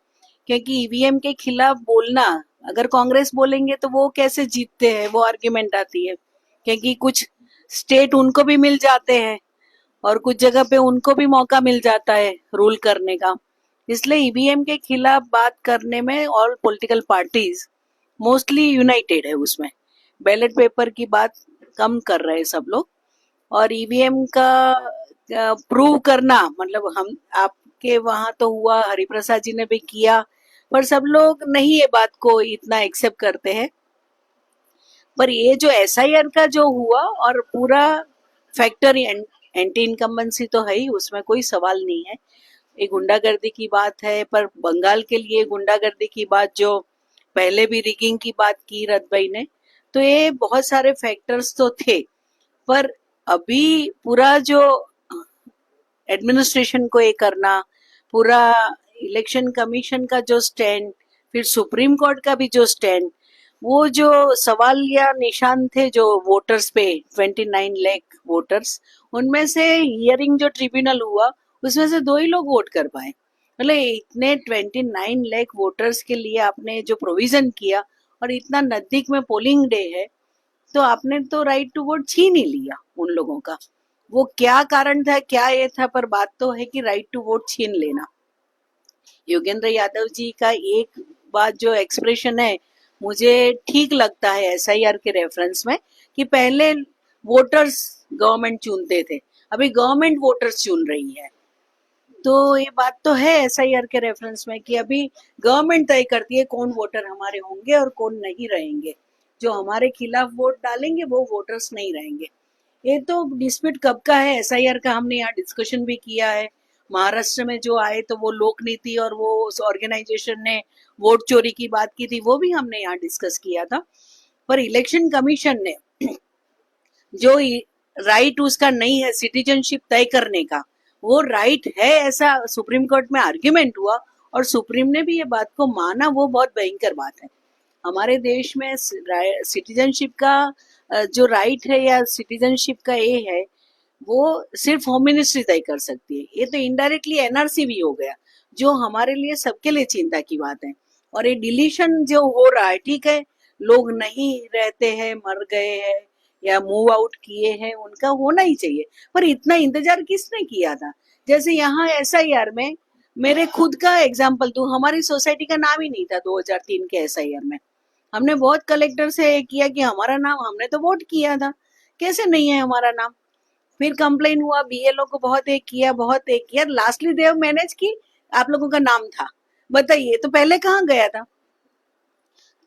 Speaker 7: क्योंकि EVM के खिलाफ बोलना, अगर कांग्रेस बोलेंगे तो वो कैसे जीतते हैं, वो आर्ग्यूमेंट आती है. क्योंकि कुछ स्टेट उनको भी मिल जाते हैं और कुछ जगह पे उनको भी मौका मिल जाता है रूल करने का. इसलिए EVM के खिलाफ बात करने में all political parties mostly United है. उसमें बैलेट पेपर की बात कम कर रहे हैं सब लोग. और EVM का प्रूव करना, मतलब हम आपके वहां तो हुआ, हरिप्रसाद जी ने भी किया, पर सब लोग नहीं ये बात को इतना एक्सेप्ट करते हैं. पर ये जो SIR का जो हुआ और पूरा फैक्टर एंटी इनकम्बेंसी तो है ही, उसमें कोई सवाल नहीं है. ये गुंडागर्दी की बात है, पर बंगाल के लिए गुंडागर्दी की बात जो पहले भी रिगिंग की बात की रथ भाई ने, तो ये बहुत सारे फैक्टर्स तो थे. पर अभी पूरा जो एडमिनिस्ट्रेशन को ये करना, पूरा इलेक्शन कमीशन का जो स्टैंड, फिर सुप्रीम कोर्ट का भी जो स्टैंड, वो जो सवाल या निशान थे जो वोटर्स पे 29 लाख वोटर्स, उनमें से हियरिंग जो ट्रिब्यूनल हुआ उसमें से 2 ही लोग वोट कर पाए. मतलब इतने 29 लाख वोटर्स के लिए आपने जो प्रोविजन किया और इतना नजदीक में पोलिंग डे है, तो आपने तो राइट टू वोट छीन ही लिया उन लोगों का। वो क्या कारण था, क्या ये था, पर बात तो है कि राइट टू वोट छीन लेना। योगेंद्र यादव जी का एक बात जो एक्सप्रेशन है मुझे ठीक लगता है एसआईआर के रेफरेंस में, कि पहले वोटर्स गवर्नमेंट चुनते थे, अभी गवर्नमेंट वोटर्स चुन रही है। तो ये बात तो है एसआईआर के रेफरेंस में कि अभी गवर्नमेंट तय करती है कौन वोटर हमारे होंगे और कौन नहीं रहेंगे। जो हमारे खिलाफ वोट डालेंगे वो वोटर्स नहीं रहेंगे। ये तो डिस्प्यूट कब का है एसआईआर का, हमने यहाँ डिस्कशन भी किया है। महाराष्ट्र में जो आए तो वो लोक नीति और वो उस ऑर्गेनाइजेशन ने वोट चोरी की बात की थी, वो भी हमने यहाँ डिस्कस किया था। पर इलेक्शन कमीशन ने जो राइट उसका नहीं है सिटीजनशिप तय करने का, वो राइट है ऐसा सुप्रीम कोर्ट में आर्ग्यूमेंट हुआ और सुप्रीम ने भी ये बात को माना। वो बहुत भयंकर बात है। हमारे देश में सिटीजनशिप का जो राइट है या सिटीजनशिप का ये है, वो सिर्फ होम मिनिस्ट्री तय कर सकती है। ये तो इनडायरेक्टली एनआरसी भी हो गया, जो हमारे लिए सबके लिए चिंता की बात है। और ये डिलीशन जो हो रहा है, ठीक है, लोग नहीं रहते हैं, मर गए हैं या मूव आउट किए हैं, उनका होना ही चाहिए, पर इतना इंतजार किसने किया था? जैसे यहाँ एसआईआर में, मेरे खुद का एग्जाम्पल दूं, हमारी सोसाइटी का नाम ही नहीं था 2003 के एसआईआर में। हमने बहुत कलेक्टर से किया कि हमारा नाम, हमने तो वोट किया था, कैसे नहीं है हमारा नाम? फिर कंप्लेन हुआ, बीएलओ को बहुत एक किया, लास्टली देव मैनेज की, आप लोगों का नाम था। बताइए, तो पहले कहाँ गया था?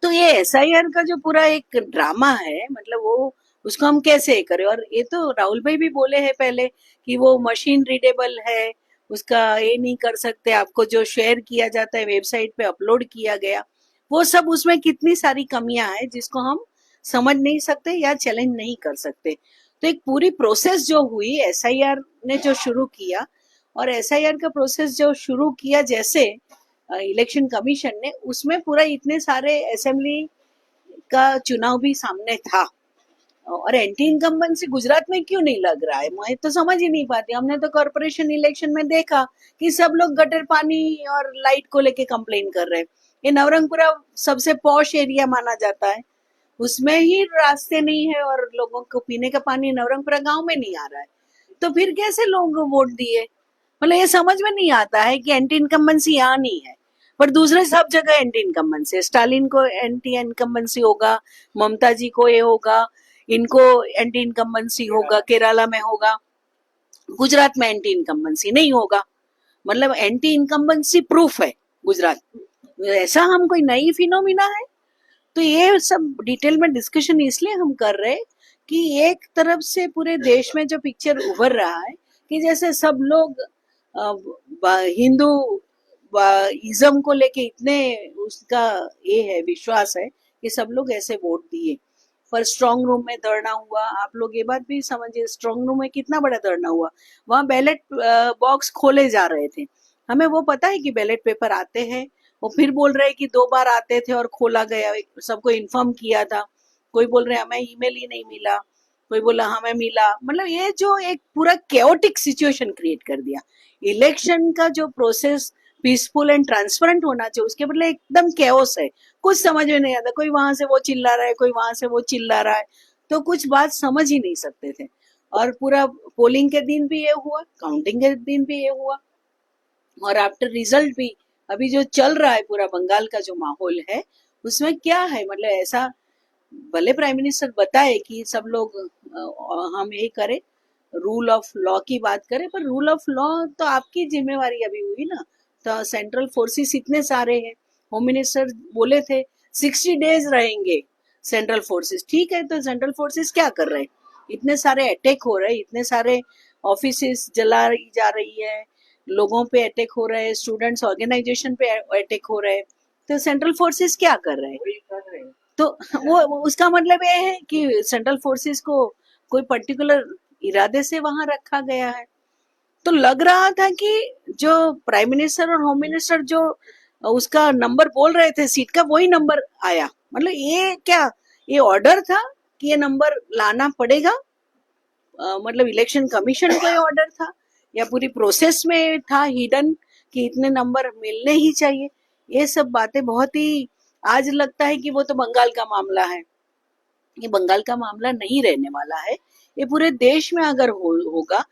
Speaker 7: तो ये एसआईआर का जो पूरा एक ड्रामा है, मतलब वो उसको हम कैसे करें? और ये तो राहुल भाई भी बोले हैं पहले कि वो मशीन रीडेबल है, उसका ये नहीं कर सकते, आपको जो शेयर किया जाता है वेबसाइट पे अपलोड किया गया, वो सब उसमें कितनी सारी कमियां हैं जिसको हम समझ नहीं सकते या चैलेंज नहीं कर सकते। तो एक पूरी प्रोसेस जो हुई एसआईआर ने जो शुरू किया, और एसआईआर का प्रोसेस जो शुरू किया जैसे इलेक्शन कमीशन ने, उसमें पूरा इतने सारे असेंबली का चुनाव भी सामने था। और एंटी इनकम्बेंसी गुजरात में क्यों नहीं लग रहा है, मैं तो समझ ही नहीं पाती। हमने तो कॉर्पोरेशन इलेक्शन में देखा कि सब लोग गटर पानी और लाइट को लेके कंप्लेन कर रहे हैं। ये नवरंगपुरा सबसे पॉश एरिया माना जाता है, उसमें ही रास्ते नहीं है और लोगों को पीने का पानी नवरंगपुरा गांव में नहीं आ रहा है, तो फिर कैसे लोग वोट दिए? मतलब ये समझ में नहीं आता है कि एंटी इनकम्बेंसी यहाँ नहीं है, पर दूसरे सब जगह एंटी इनकम्बेंसी है। स्टालिन को एंटी इनकम्बेंसी होगा, ममता जी को ये होगा, इनको एंटी इनकम्बेंसी होगा, केरला में होगा, गुजरात में एंटी इनकम्बेंसी नहीं होगा। मतलब एंटी इनकम्बेंसी प्रूफ है गुजरात। ऐसा हम कोई नई फिनोमिना है? तो ये सब डिटेल में डिस्कशन इसलिए हम कर रहे हैं कि एक तरफ से पूरे देश में जो पिक्चर उभर रहा है कि जैसे सब लोग हिंदू इज्म को लेके इतने उसका ये है, विश्वास है कि सब लोग ऐसे वोट दिए। पर स्ट्रांग रूम में धरना हुआ, आप लोग ये बात भी समझिए, स्ट्रांग रूम में कितना बड़ा धरना हुआ, वहां बैलेट बॉक्स खोले जा रहे थे। हमें वो पता है कि बैलेट पेपर आते हैं, वो फिर बोल रहे हैं कि 2 बार आते थे और खोला गया, सबको इन्फॉर्म किया था। कोई बोल रहे हमें ईमेल ही नहीं मिला, कोई बोला हमें मिला। मतलब ये जो एक पूरा केओटिक सिचुएशन क्रिएट कर दिया। इलेक्शन का जो प्रोसेस पीसफुल एंड ट्रांसपेरेंट होना चाहिए, उसके बदले एकदम केओस है, कुछ समझ में नहीं आता। कोई वहां से वो चिल्ला रहा है, कोई वहां से वो चिल्ला रहा है, तो कुछ बात समझ ही नहीं सकते थे। और पूरा पोलिंग के दिन भी ये हुआ, काउंटिंग के दिन भी ये हुआ, और आफ्टर रिजल्ट भी अभी जो चल रहा है पूरा बंगाल का जो माहौल है, उसमें क्या है? मतलब ऐसा भले प्राइम मिनिस्टर बताए कि सब लोग हम ये करें, रूल ऑफ लॉ की बात करें, पर रूल ऑफ लॉ तो आपकी जिम्मेवारी अभी हुई ना। तो सेंट्रल फोर्सेस इतने सारे हैं, होम मिनिस्टर बोले थे 60 डेज रहेंगे सेंट्रल फोर्सेस, ठीक है, तो सेंट्रल फोर्सेस क्या कर रहे हैं? इतने सारे अटैक हो रहे हैं, इतने सारे ऑफिसेस जलाई जा रही है, लोगों पे अटैक हो रहे हैं, स्टूडेंट्स ऑर्गेनाइजेशन पे अटैक हो रहे हैं, तो सेंट्रल फोर्सेस क्या कर रहे हैं? तो वो उसका मतलब ये है कि सेंट्रल फोर्सेस को कोई पर्टिकुलर इरादे से वहां रखा गया है। तो लग रहा था कि जो प्राइम मिनिस्टर और होम मिनिस्टर जो उसका नंबर बोल रहे थे सीट का, वही नंबर आया। मतलब ये क्या, ये ऑर्डर था कि ये नंबर लाना पड़ेगा? मतलब इलेक्शन कमीशन का ये ऑर्डर था या पूरी प्रोसेस में था हिडन कि इतने नंबर मिलने ही चाहिए। ये सब बातें बहुत ही, आज लगता है कि वो तो बंगाल का मामला है। ये बंगाल का मामला नहीं रहने वाला है, ये पूरे देश में अगर होगा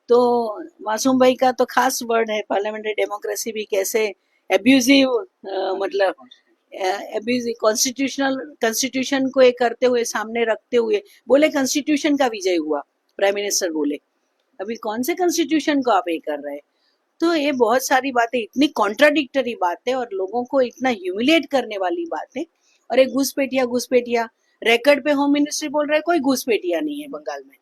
Speaker 7: तो मासूम भाई का तो खास वर्ड है, पार्लियामेंट्री डेमोक्रेसी भी कैसे एब्यूजिव, मतलब एब्यूजिव कॉन्स्टिट्यूशन को ये करते हुए, सामने रखते हुए बोले कॉन्स्टिट्यूशन का विजय हुआ, प्राइम मिनिस्टर बोले अभी कौन से कॉन्स्टिट्यूशन को आप ये कर रहे हैं। तो ये बहुत सारी बातें, इतनी कॉन्ट्राडिक्टरी बातें और लोगों को इतना ह्यूमिलिएट करने वाली बातें। और एक घुसपैठिया रिकॉर्ड पे होम मिनिस्ट्री बोल रहा है कोई घुसपैठिया नहीं है बंगाल में,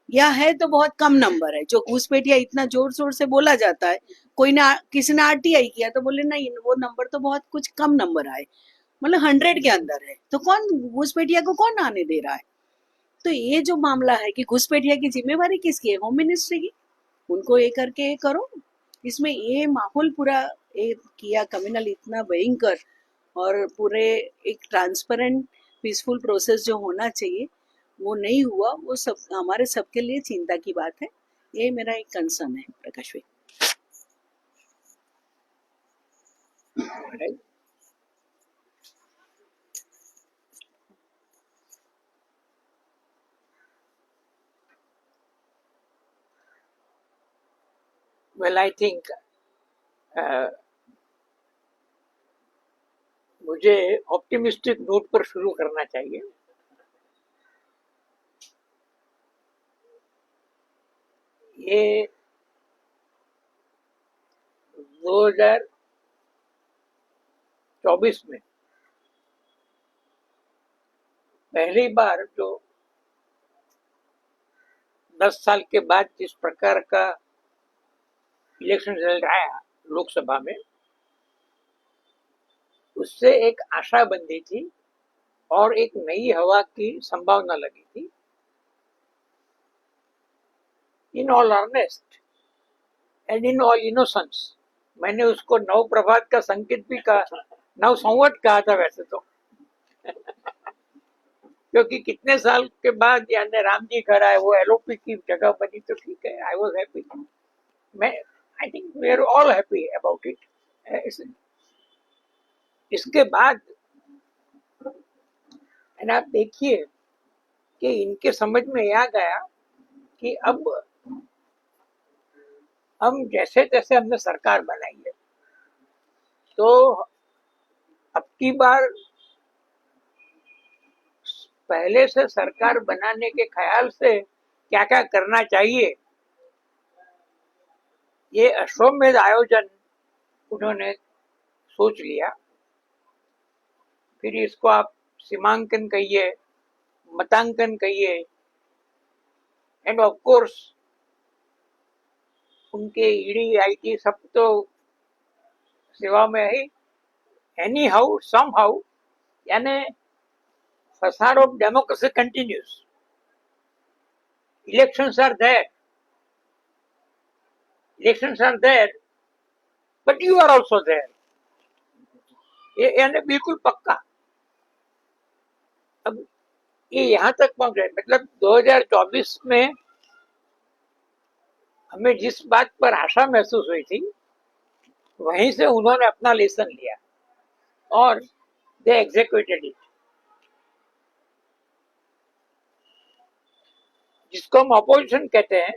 Speaker 7: या है तो बहुत कम नंबर है। जो घुसपैठिया इतना जोर शोर से बोला जाता है, कोई ने किसी ने आरटीआई किया तो बोले नहीं वो नंबर तो बहुत कुछ कम नंबर आए, मतलब 100 के अंदर है, तो कौन घुसपैठिया को कौन आने दे रहा है। तो ये जो मामला है कि घुसपैठिया की जिम्मेवारी किसकी है, होम मिनिस्ट्री की, उनको ये करके ये करो। इसमें ये माहौल पूरा ये किया कम्युनल इतना भयंकर, और पूरे एक ट्रांसपेरेंट पीसफुल प्रोसेस जो होना चाहिए वो नहीं हुआ, वो सब हमारे सबके लिए चिंता की बात है। ये मेरा एक कंसर्न है प्रकाश भाई।
Speaker 2: Well, I think मुझे ऑप्टिमिस्टिक नोट पर शुरू करना चाहिए। ये 2024 में पहली बार जो 10 साल के बाद जिस प्रकार का इलेक्शन रिजल्ट आया लोकसभा में, उससे एक आशा बंधी थी और एक नई हवा की संभावना लगी थी। In all earnest and in all innocence, मैंने उसको नव प्रभात का संकेत भी कहा, नव संवत कहा था वैसे तो क्योंकि कितने साल के बाद यानी राम जी घर आए, वो एलओपी की जगह बनी तो ठीक है। आई वॉज हैप्पी, मैं I think we are all happy about it. इसके बाद आप देखिए कि इनके समझ में आ गया कि अब हम जैसे तैसे हमने सरकार बनाई है, तो अब की बार पहले से सरकार बनाने के ख्याल से क्या क्या करना चाहिए, ये अश्वमेध आयोजन उन्होंने सोच लिया। फिर इसको आप सीमांकन कहिए, मतांकन कहिए, एंड ऑफ कोर्स उनके ईडी आईटी सब तो सेवा में है। एनी हाउ सम हाउ, यानी facade of democracy continues. Elections are there, but you are also there. ये यानी बिल्कुल पक्का। अब ये यहाँ तक पहुंच गए, मतलब 2024 में हमें जिस बात पर आशा महसूस हुई थी, वहीं से उन्होंने अपना लेसन लिया और दे एग्जीक्यूटेड इट। जिसको हम अपोजिशन कहते हैं,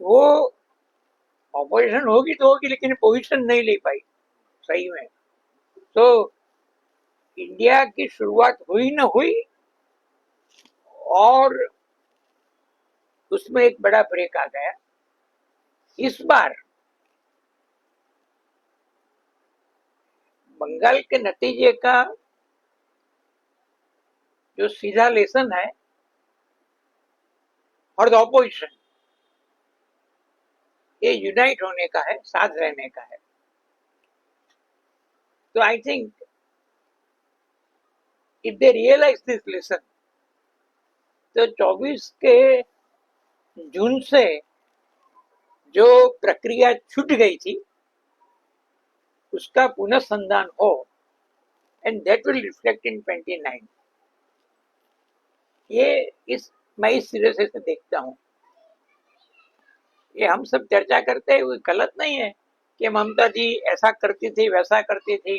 Speaker 2: वो अपोजिशन होगी तो होगी, लेकिन पोजीशन नहीं ले पाई सही में। तो इंडिया की शुरुआत हुई न हुई और उसमें एक बड़ा ब्रेक आ गया। इस बार बंगाल के नतीजे का जो सीधा लेसन है और द ऑपोजिशन, ये यूनाइट होने का है, साथ रहने का है। तो I think if they realise this lesson, तो 24 के जून से जो प्रक्रिया छूट गई थी उसका पुनर्संधान हो, and that will reflect in 29। ये मैं इस सिरे से देखता हूं। ये हम सब चर्चा करते हैं, वो गलत नहीं है कि ममता जी ऐसा करती थी वैसा करती थी।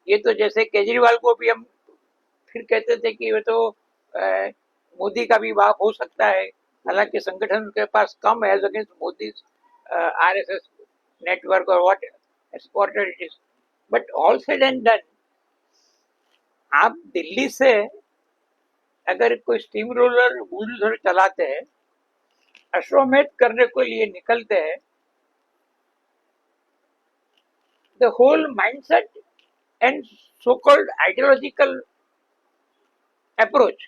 Speaker 2: ये तो जैसे केजरीवाल को भी हम फिर कहते थे कि वो तो मोदी का भी बाप हो सकता है, हालांकि संगठन के पास कम है अगेंस्ट मोदी आरएसएस नेटवर्क और what it is. But all said and done, आप दिल्ली से अगर कोई स्टीम रोलर बुलडोजर चलाते हैं, अश्वमेध करने के लिए निकलते हैं, the whole mindset and so called ideological approach,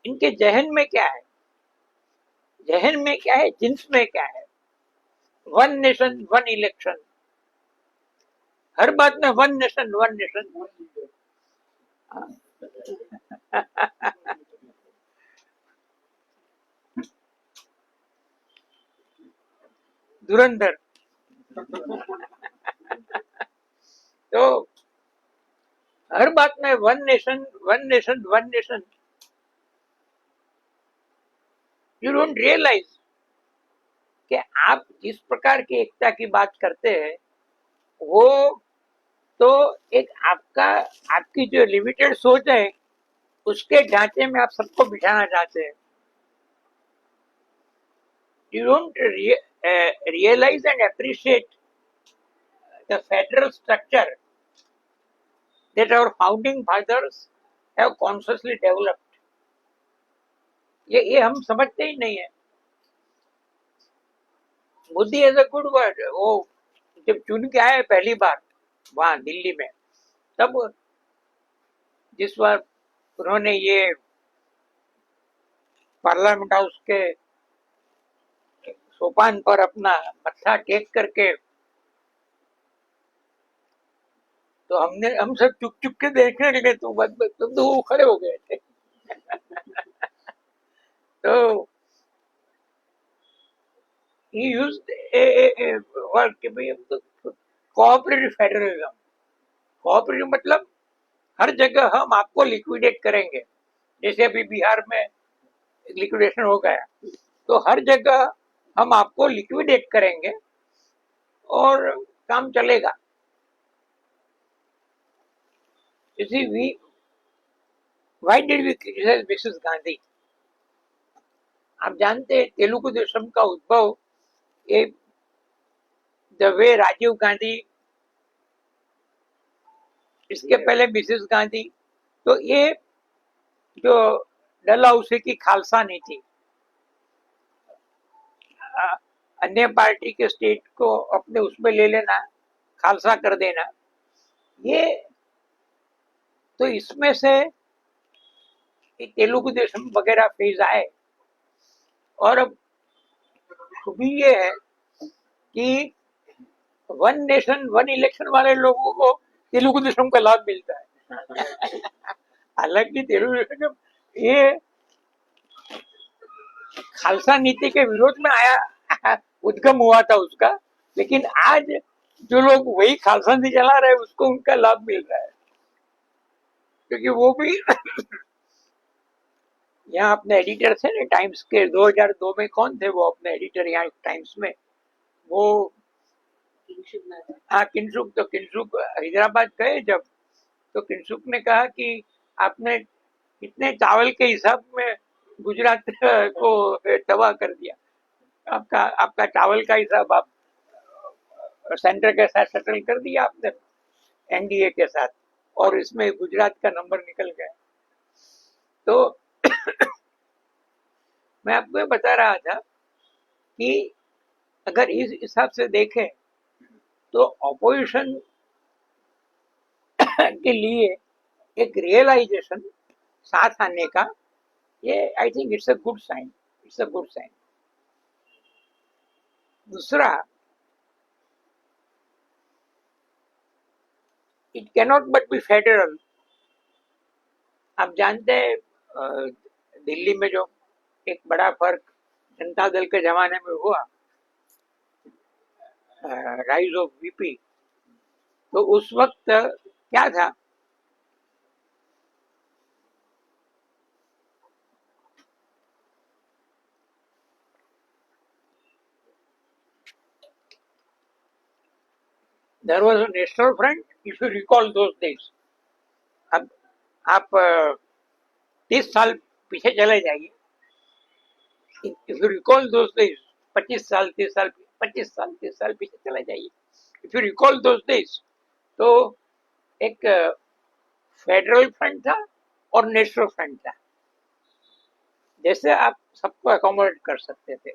Speaker 2: इनके जहन में क्या है, जहन में क्या है, जिन्स में क्या है? वन नेशन वन इलेक्शन, हर बात में वन नेशन वन नेशन। धुरंधर। तो हर बात में one nation one nation one nation. You don't realise कि आप जिस प्रकार की एकता की बात करते हैं, वो तो एक आपकी जो लिमिटेड सोच है उसके ढांचे में आप सबको बिठाना चाहते हैं। You don't realize and appreciate the federal structure that our founding fathers have consciously developed. ये हम समझते ही नहीं है। Modi is a good word. वो जब चुन के आए पहली बार वहां दिल्ली में, तब जिस बार उन्होंने ये पार्लियामेंट हाउस के सोपान पर अपना मत्था टेक करके, तो हम सब चुप चुप के देखने लगे, तो वो खड़े हो गए थे। तो he used a word कि भाई कोऑपरेटिव फेडरलिज्म। कोऑपरेटिव मतलब हर जगह हम आपको लिक्विडेट करेंगे, जैसे अभी बिहार में लिक्विडेशन हो गया, तो हर जगह हम आपको लिक्विडेट करेंगे और काम चलेगा। Why did we criticize Mrs. Gandhi? आप जानते हैं तेलुगु देशम का उद्भव ये द वे राजीव गांधी, इसके पहले मिसेस गांधी, तो ये जो डलहौसी की खालसा नीति, अन्य पार्टी के स्टेट को अपने उसमें ले लेना, खालसा कर देना, ये तो इसमें से तेलुगु देशम वगैरह फेज आए। और अब खूबी ये है कि वन नेशन वन इलेक्शन वाले लोगों को तेलुगु देशम का लाभ मिलता है। हालांकि तेलुगु देशम ये खालसा नीति के विरोध में आया, उद्गम हुआ था उसका, लेकिन आज जो लोग वही खालसा नीति चला रहे हैं उसको उनका लाभ मिल रहा है, क्योंकि वो भी यहाँ अपने एडिटर थे ना टाइम्स के, 2002 में कौन थे वो अपने एडिटर यहाँ टाइम्स में, वो हाँ किंसुक। तो किंसुक हैदराबाद गए जब, तो किंसुक ने कहा कि आपने इतने चावल के हिसाब में गुजरात को तबाह कर दिया, आपका चावल का हिसाब आप सेंटर के साथ सेटल कर दिया आपने एनडीए के साथ, और इसमें गुजरात का नंबर निकल गया। तो मैं आपको ये बता रहा था कि अगर इस हिसाब से देखें तो ऑपोजिशन के लिए एक रियलाइजेशन साथ आने का, ये I think it's a good sign, it's a good sign. दूसरा, it cannot but be federal. आप जानते हैं दिल्ली में जो एक बड़ा फर्क जनता दल के जमाने में हुआ, राइज ऑफ वीपी, तो उस वक्त क्या था there was a national front, if you recall those days. अब आप 30 साल पीछे चले जाइए, if you recall those days, 25 साल 30 साल 25 साल 30 साल पीछे चले जाइए, if you recall those days, तो एक फेडरल फ्रंट था और नेशनल फ्रंट था, जैसे आप सबको अकोमोडेट कर सकते थे।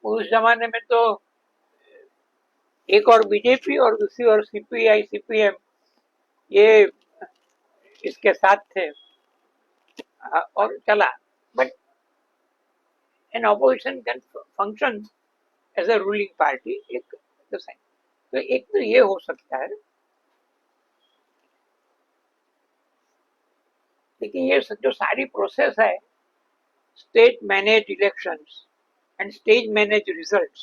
Speaker 2: उस जमाने में तो एक और बीजेपी और दूसरी और सीपीआई सीपीएम, ये इसके साथ थे और चला। But an opposition can function as a ruling party, एक तो एक तो ये हो सकता है, लेकिन ये जो सारी प्रोसेस है, state manage elections and stage manage results,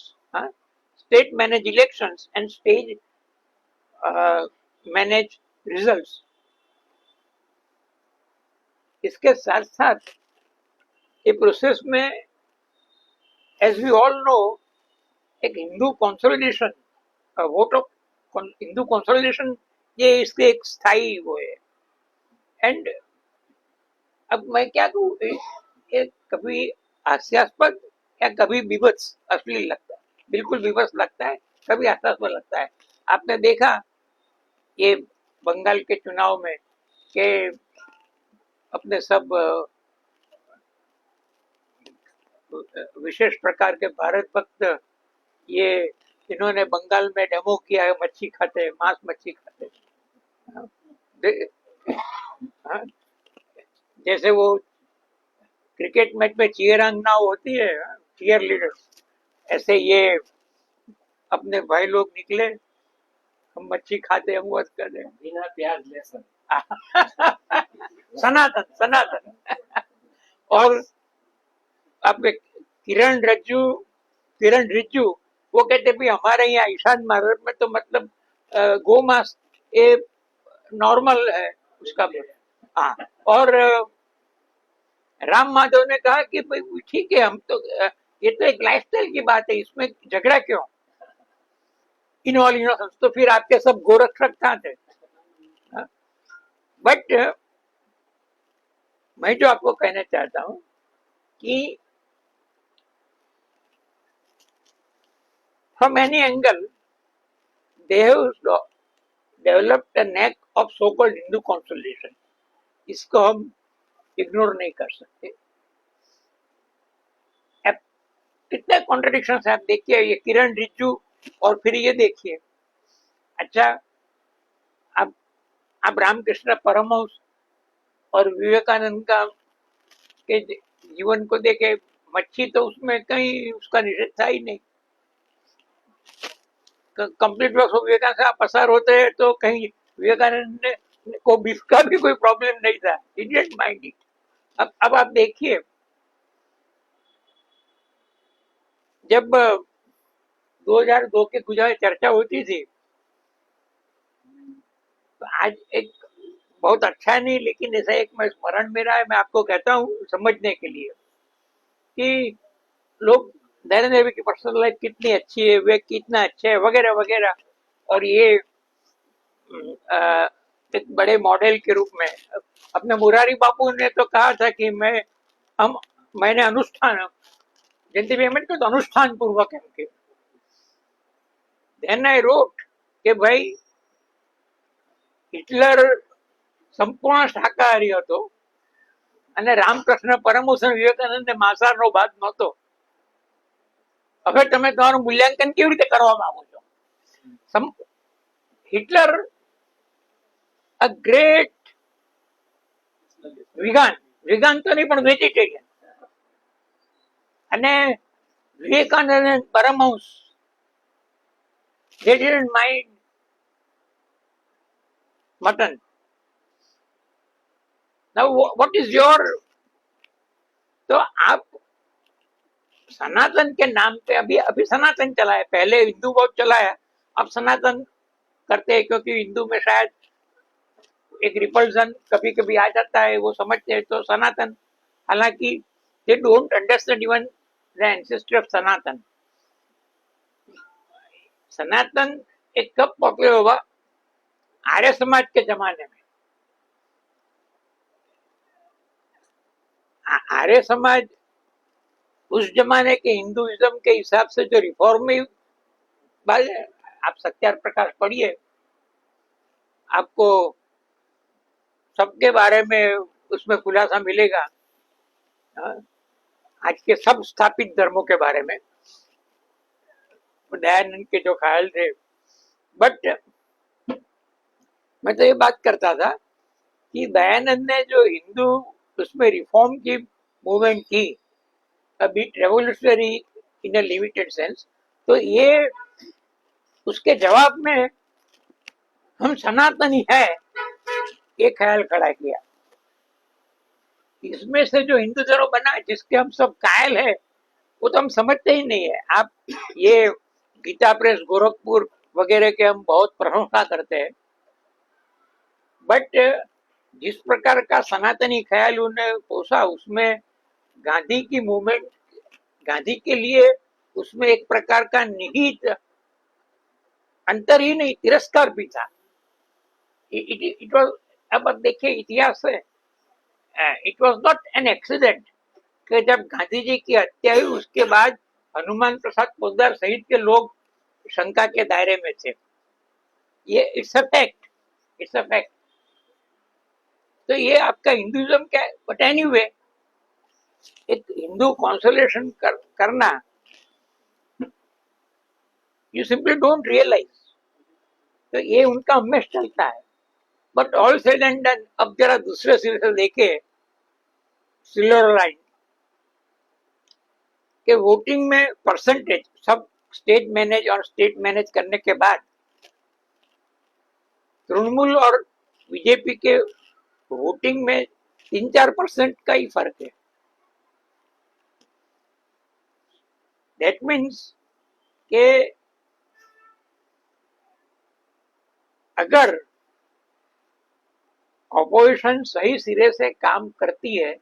Speaker 2: state manage elections and stage manage results, इसके साथ साथ ये प्रोसेस में, एज वी ऑल नो, एक Hindu consolidation, vote of Hindu consolidation, ये इसके एक स्थायी वो है। एंड अब मैं क्या कहूँ, ये कभी हास्यास्पद या कभी विभत्स अश्लील लगता है, बिल्कुल विभत्स लगता है, कभी हास्यास्पद लगता है। आपने देखा ये बंगाल के चुनाव में कि अपने सब विशेष प्रकार के भारत भक्त, ये इन्होंने बंगाल में डेमो किया है, मच्छी खाते, मांस मच्छी खाते, जैसे वो क्रिकेट मैच में चीयरांगना होती है, चीयर लीडर्स, ऐसे ये अपने भाई लोग निकले, हम मच्छी खाते, हम वध कर रहे,
Speaker 3: बिना प्याज लहसुन।
Speaker 2: सनातन सनातन। और अब किरण रिज्जू वो कहते भी हमारे यहाँ ईशान भारत में तो मतलब गौ मांस ये नॉर्मल है उसका। हाँ, और राम माधव ने कहा कि भाई ठीक है, हम तो ये तो एक लाइफस्टाइल की बात है, इसमें झगड़ा क्यों, इन ऑल इनोसेंस, तो फिर आपके सब गोरक्षक कहाँ थे। बट मैं जो आपको कहना चाहता हूं कि from any angle they have developed a neck of so called Hindu consolidation, इसको हम इग्नोर नहीं कर सकते। अब कितने कॉन्ट्रडिक्शन है, आप देखिए, ये किरण रिज्जू और फिर ये देखिए, अच्छा अब रामकृष्ण परमहंस और विवेकानंद का के जीवन को देखे, मच्छी तो उसमें कहीं उसका निषेध था ही नहीं। कंप्लीट वर्क्स ऑफ विवेकानंद से आप पसार होते हैं तो कहीं विवेकानंद ने को बीफ का भी कोई प्रॉब्लम नहीं था, ही डिडंट माइंड इट। अब आप देखिए, जब 2002 के गुजरात चर्चा होती थी, तो आज एक बहुत अच्छा नहीं, लेकिन ऐसा एक मैं स्मरण मेरा है, मैं आपको कहता हूँ समझने के लिए कि लोग नरेंद्र मोदी की पर्सनल लाइफ कितनी अच्छी है, वे कितना अच्छा है, वगैरह वगैरह, और ये एक बड़े मॉडल के रूप में अपने मुरारी बापू ने तो कहा था कि मैंने अनुष्ठान, जयंती पेमेंट को तो अनुष्ठान पूर्वक एम के, देन आई रोट કે ભાઈ હિટલર સંપૂર્ણ શાકાહારી હતો અને રામકૃષ્ણ પરમહંસ વિવેકાનંદ માંસાહારનો ભાગ નહોતો. હવે તમે તમારું મૂલ્યાંકન કેવી રીતે કરવા માંગો છો? હિટલર અ ગ્રેટ વિગાન તો નહીં પણ વેજીટેરિયન, અને Vivekananda Paramahamsa they didn't mind mutton. Now what is your, तो आप सनातन के नाम पे अभी सनातन चला है, पहले हिंदू बहुत चला है, अब सनातन करते हैं क्योंकि हिंदू में शायद एक रिपल्सन कभी कभी आ जाता है, वो समझते हैं तो सनातन, हालांकि they don't understand even the ancestry of सनातन. सनातन एक कब पॉपुलर हुआ? आर्य समाज के जमाने में। आर्य समाज उस जमाने के हिंदुइज्म के हिसाब से जो रिफॉर्मिव, आप सत्यार प्रकाश पढ़िए, आपको सबके बारे में उसमें खुलासा मिलेगा, आज के सब स्थापित धर्मों के बारे में, दयानंद के जो ख्याल थे। बट मैं तो ये बात करता था कि दयानंद ने जो हिंदू उसमें रिफॉर्म की मूवमेंट की, a bit revolutionary in a limited sense, तो ये उसके जवाब में हम सनातनी है ये ख्याल खड़ा किया। इसमें से जो हिंदू धर्म बना जिसके हम सब कायल है वो तो हम समझते ही नहीं है। आप ये गीता प्रेस गोरखपुर वगैरह के हम बहुत प्रशंसा करते हैं, बट जिस प्रकार का सनातनी ख्याल उन्हें पोसा, उसमें गांधी की मूवमेंट, गांधी के लिए उसमें एक प्रकार का निहित अंतर ही नहीं, तिरस्कार भी था। इट वाज, अब देखिए इतिहास से, it was not an accident कि जब गांधी जी की हत्या हुई उसके बाद हनुमान प्रसाद पोद्दार सहित के लोग शंका के दायरे में थे। ये it's a fact, it's a fact. तो ये आपका हिंदुइज्म क्या है? बट एनीवे, एक हिंदू कॉन्सोलेशन करना, यू सिंपली डोंट रियलाइज। तो ये उनका हमेशा चलता है। But all said and done, अब जरा दूसरे सिरे से देखे सिल्वर लाइन के वोटिंग में परसेंटेज, सब स्टेट मैनेज और स्टेट मैनेज करने के बाद तृणमूल और बीजेपी के वोटिंग में 3-4% का ही फर्क है। दैट मीन्स के अगर ऑपोजिशन सही सिरे से काम करती है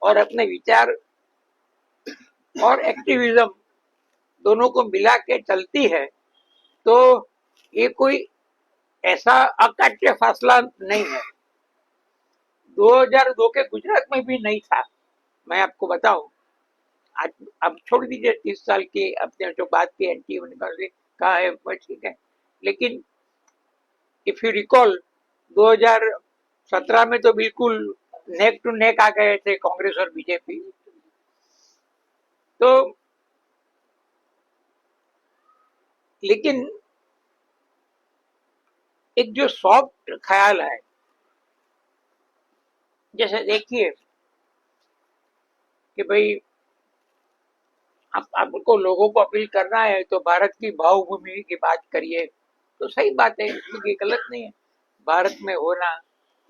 Speaker 2: और अपने विचार और एक्टिविज्म दोनों को मिला के चलती है, तो ये कोई ऐसा अकाट्य फासला नहीं है। 2002 के गुजरात में भी नहीं था। मैं आपको बताऊं, आज अब छोड़ दीजिए 30 साल की अपने जो बात की एंटी कहा है वो ठीक है, लेकिन इफ यू रिकॉल 2017 में तो बिल्कुल नेक टू नेक आ गए थे कांग्रेस और बीजेपी। तो लेकिन एक जो सॉफ्ट ख्याल है, जैसे देखिए कि भाई आपको लोगों को अपील करना है तो भारत की भावभूमि की बात करिए, तो सही बात है, ये गलत नहीं है। भारत में होना,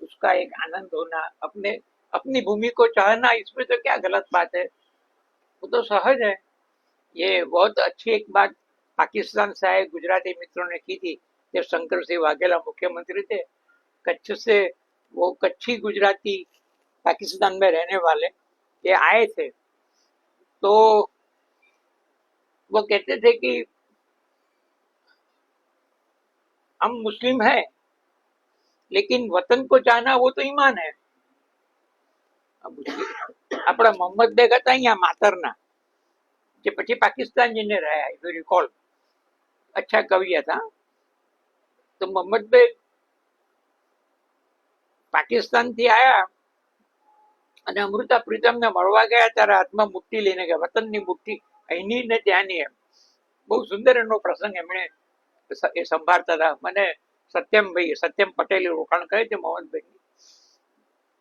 Speaker 2: उसका एक आनंद होना, अपनी भूमि को चाहना, इसमें तो क्या गलत बात है, वो तो सहज है। ये बहुत अच्छी एक बात पाकिस्तान से आए गुजराती मित्रों ने की थी जब शंकर सिंह वाघेला मुख्यमंत्री थे। कच्छ से वो कच्छी गुजराती पाकिस्तान में रहने वाले ये आए थे, तो वो कहते थे कि हम मुस्लिम हैं लेकिन वतन को चाहना वो तो ईमान है। अपना मोहम्मद बेग था यहाँ मातरना, જે પછી પાકિસ્તાન જઈને રહ્યા, ઇફ યુ રિકોલ, અચ્છા કવિ હતા। તો મોહમ્મદ બેગ પાકિસ્તાન થી આયા અને અમૃતા પ્રીતમ ને મળવા ગયા ત્યારે હાથમાં મુઠ્ઠી લઈને ગયા, વતનની મુઠ્ઠી અહીંની ને ત્યાંની એમ। બહુ સુંદર એનો પ્રસંગ એમણે એ સંભાળતા હતા। મને સત્યમ પટેલે રોકાણ કરે છે મોહમ્મદભાઈ।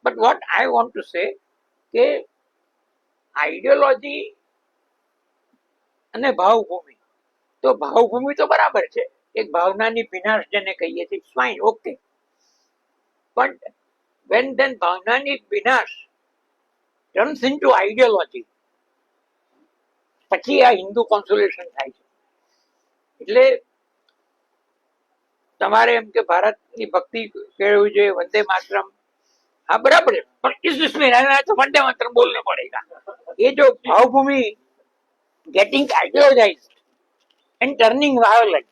Speaker 2: But what I want to say કે આઈડિયોલોજી અને ભાવભૂમિ, તો ભાવભૂમિ તો બરાબર છે, એક ભાવનાની વિનાશ જેને કહીએ છીએ, it's fine, okay, but when then ભાવનાની વિનાશ ટર્ન્સ ઇન્ટુ આઈડિયોલોજી, પછી આ હિન્દુ કોન્સોલેશન થાય છે। એટલે તમારે એમ કે ભારતની ભક્તિ કેળવવી જોઈએ, વંદે માતરમ, हाँ बराबर है, पर इस इसमें रहना है तो वंदे मातरम बोलना पड़ेगा। ये जो भावभूमि getting ideologized and turning violent,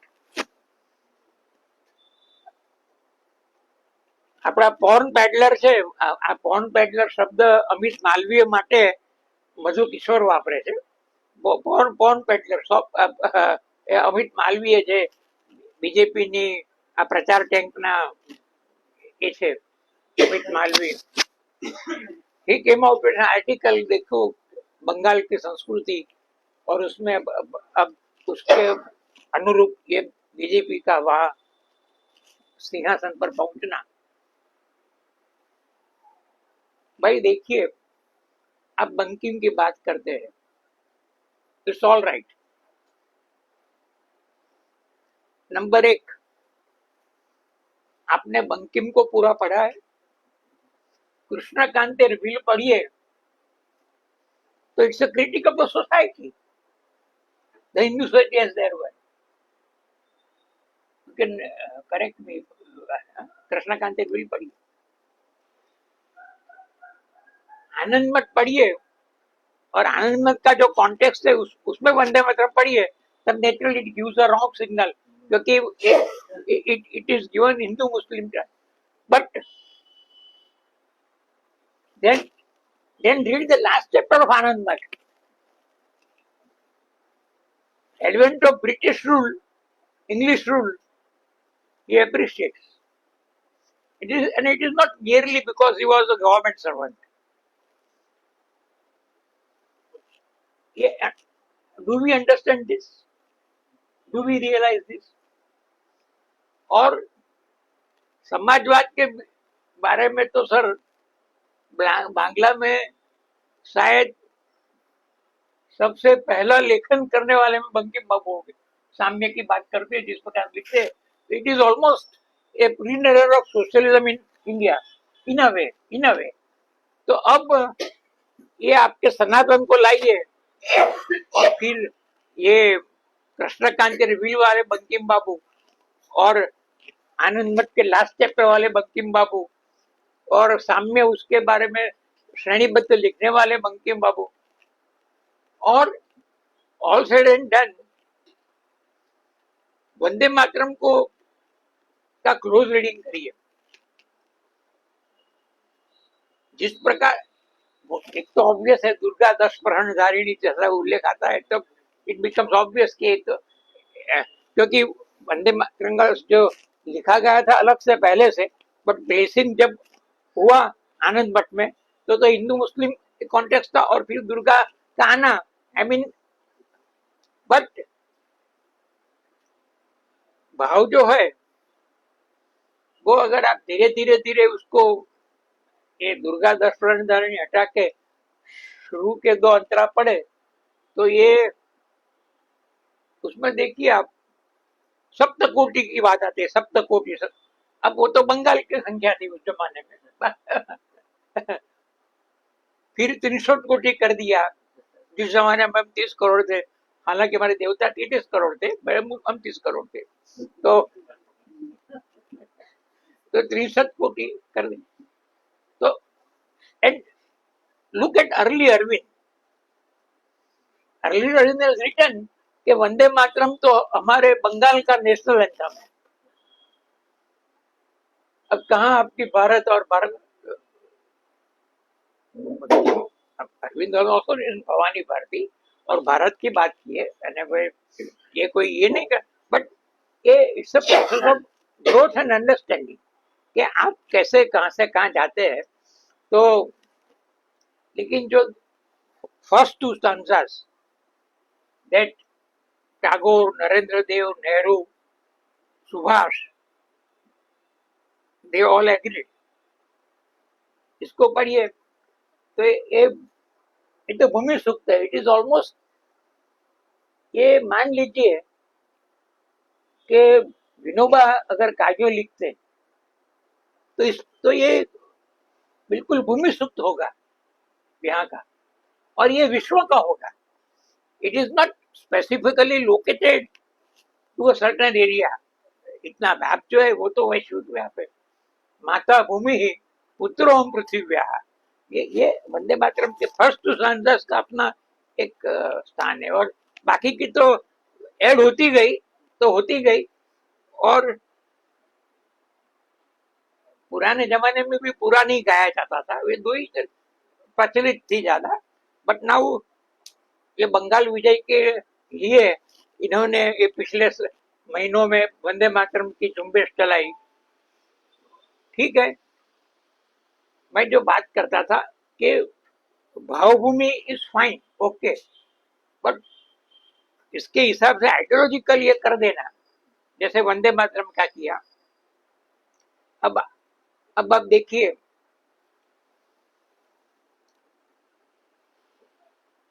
Speaker 2: આપણા પોર્ન પેડલર છે, આ પોર્ન પેડલર શબ્દ અમિત માલવીય માટે મધુ કિશોર વાપરે છે. પોર્ન પોર્ન પેડલર અમિત માલવીય જે બીજેપીની આ પ્રચાર ટેન્કના એ છે, अमित मालवीय, ही केम आउट विद आर्टिकल, देखो बंगाल की संस्कृति और उसमें अब उसके अनुरूप ये बीजेपी का वहां सिंहासन पर पहुंचना. भाई देखिए, आप बंकिम की बात करते हैं, इट्स ऑल राइट. नंबर एक, आपने बंकिम को पूरा पढ़ा है? कृष्णकांत रिवील पढ़िए तो it's a critic of the society. The Hindu society has their way. You can correct me. Krishnakant reveal पढ़िए, आनंद मठ पढ़िए, और आनंद मठ का जो कॉन्टेक्स्ट है उसमें वंदे मातरम पढ़िए, तब naturally it gives a wrong signal, क्योंकि it is given Hindu Muslim. But then read the last chapter of Anand Math. Advent of British rule, English rule, he appreciates. It is not merely because he was a government servant. Yeah, do we understand this? Do we realize this? और समाजवाद के बारे में तो sir Bangla में शायद सबसे पहला लेखन करने वाले में बंकिम बाबू हो गए. साम्य की बात करते हैं, जिस प्रकार लिखते हैं, इट इज ऑलमोस्ट ए प्रीनेरर of socialism in India in a way. तो अब ये आपके सनातन को लाइए और फिर ये कृष्णकांत के रिव्यू वाले बंकिम बाबू और आनंद मठ के लास्ट चैप्टर वाले बंकिम बाबू और साम्य उसके बारे में श्रेणीबद्ध लिखने वाले बंकिम बाबू, और all said and done Vande Mataram को का क्लोज रीडिंग करिए. जिस प्रकार एक तो ऑब्वियस है, दुर्गा 10 प्रहरण धारिणी जैसा उल्लेख आता है, तब इट बिकम्स ऑब्वियस कि क्योंकि वंदे मातरम जो लिखा गया था अलग से पहले से, बट प्लेसिंग जब हुआ आनंद मठ में तो हिंदू मुस्लिम कॉन्टेक्स्ट था, और फिर दुर्गा का आना, आई मीन, बट भाव जो है वो अगर आप धीरे धीरे उसको ये दुर्गा 10 प्रहरण धारिणी हटा के शुरू के 2 अंतरा पड़े तो ये उसमें देखिए आप सप्तकोटि की बात आती है. सप्तकोटि, अब वो तो बंगाल की संख्या थी उस जमाने में. फिर 63 कोटि कर दिया, जिस जमाने में हम 30 करोड़ थे, हालांकि हमारे देवता 33 करोड़ थे, हम 30 करोड़ थे, तो 63 कोटि कर दी. तो and look at early Aurobindo. Early Aurobindo has written कि वंदे मातरम तो हमारे बंगाल का नेशनल एंथम है. अब कहाँ आपकी भारत और भारत, अरविंद ऑल्सो भवानी भारती और भारत की बात की है, ये कोई ये नहीं कर, बट ये it's a process of growth and understanding कि आप कैसे कहाँ से कहाँ जाते हैं. तो लेकिन जो first 2 stanzas that Tagore, Narendra Dev, Nehru, Subhash, they all agreed, इसको पढ़िए तो ये तो भूमि सूक्त है. इट इज ऑलमोस्ट, ये मान लीजिए कि विनोबा अगर काव्य लिखते तो ये बिल्कुल भूमि सूक्त होगा यहाँ का, और ये विश्व का होगा. It is not specifically located to a certain area. इतना मैप जो है वो तो वैश्विक मैप है. माता भूमि ही पुत्रों पृथ्व्या, ये वंदे मातरम के फर्स्ट स्टांजास का अपना एक स्थान है, और बाकी की तो ऐड होती गई. और पुराने जमाने में भी पूरा नहीं गाया जाता था, वे दो ही प्रचलित थी ज्यादा। बट नाउ ये बंगाल विजय के लिए इन्होंने ये पिछले महीनों में वंदे मातरम की झुंबेश चलाई। ठीक है, मैं जो बात करता था कि भावभूमि इज फाइन, ओके, बट इसके हिसाब से आइडियोलॉजिकल ये कर देना, जैसे वंदे मातरम का किया। अब आप देखिए,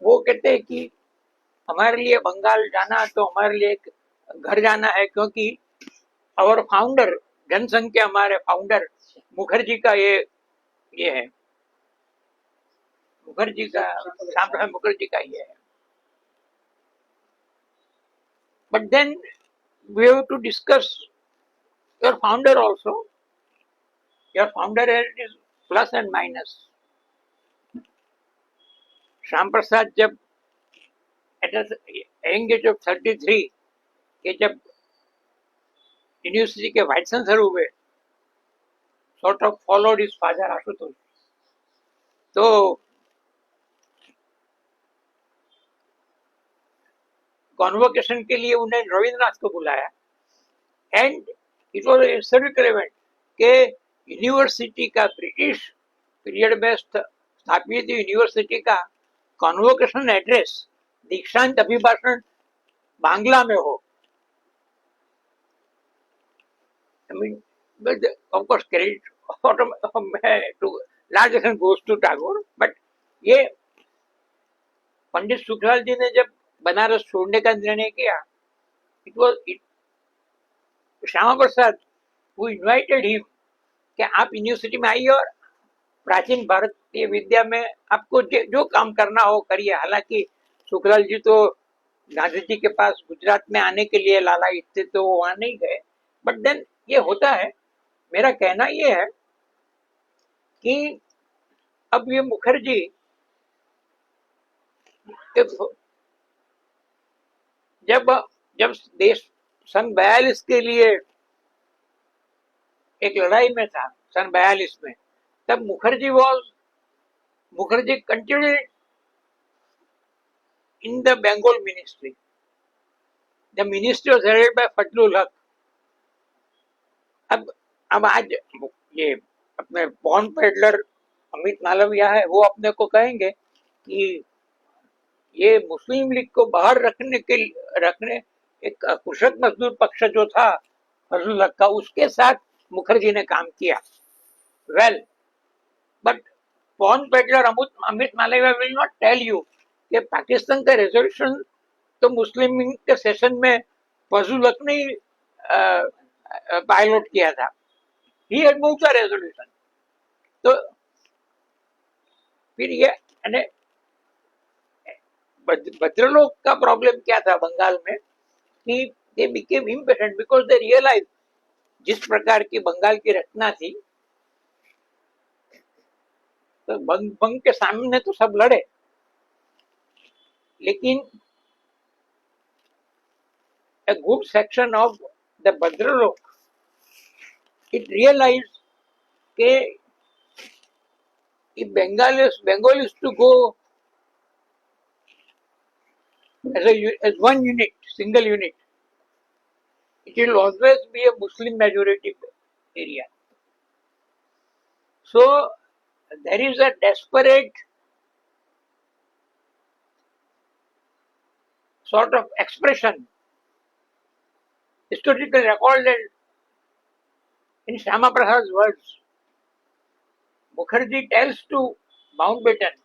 Speaker 2: वो कहते हैं कि हमारे लिए बंगाल जाना तो हमारे लिए एक घर जाना है, क्योंकि और फाउंडर, जनसंघ के हमारे फाउंडर मुखर्जी का ये है, मुखर्जी का, श्याम प्रसाद मुखर्जी का ये है। But then we have to discuss your founder also, your founder is plus and minus. Shyam Prasad जब एट यंग एज ऑफ 33 के जब यूनिवर्सिटी के वाइस चांसलर हुए, sort of followed his father Ashutosh. तो कॉन्वोकेशन के लिए उन्हें रविंद्रनाथ को बुलाया, and it was historical event के यूनिवर्सिटी का, ब्रिटिश पीरियड में स्थापित यूनिवर्सिटी का कॉन्वोकेशन एड्रेस, दीक्षांत अभिभाषण बांग्ला में हो। I mean, but of course credit to large extent goes to Tagore, but ये पंडित सुखलाल जी ने जब बनारस छोड़ने का निर्णय किया, it Shyama Prasad who invited him कि आप यूनिवर्सिटी में आइए और प्राचीन भारतीय विद्या में आपको जो काम करना हो करिए। हालांकि सुखलाल जी तो गांधी जी के पास गुजरात में आने के लिए लालायित थे, तो वो वहां नहीं गए। बट देन ये होता है। मेरा कहना ये है कि अब ये मुखर्जी जब देश सन 42 के लिए एक लड़ाई में था, सन 42 में, तब Mukherjee continued in the Bengal ministry. The ministry was headed by Fazlul Haq. अब आज ये अपने बॉन्ड पेडलर अमित मालविया है, वो अपने को कहेंगे कि ये मुस्लिम लीग को बाहर रखने एक कृषक मजदूर पक्ष जो था फजलुल हक का, उसके साथ मुखर्जी ने काम किया। Well, but bond peddler Amit Malviya will not tell you कि पाकिस्तान का रेजोल्यूशन तो मुस्लिम लीग के सेशन में फजलुल हक ने पायलट किया था। He had moved the resolution. तो फिर ये भद्रलोक का प्रॉब्लम क्या था बंगाल में कि they became impatient because they realise जिस प्रकार की बंगाल की रचना थी, तो बंग के सामने तो सब लड़े, लेकिन a good section of the Bhadralok, it realized that if Bengal is to go as one unit, single unit, it will always be a Muslim majority area. So there is a desperate sort of expression, historically recorded in Shyama Prasad's words. Mukherjee tells to Mountbatten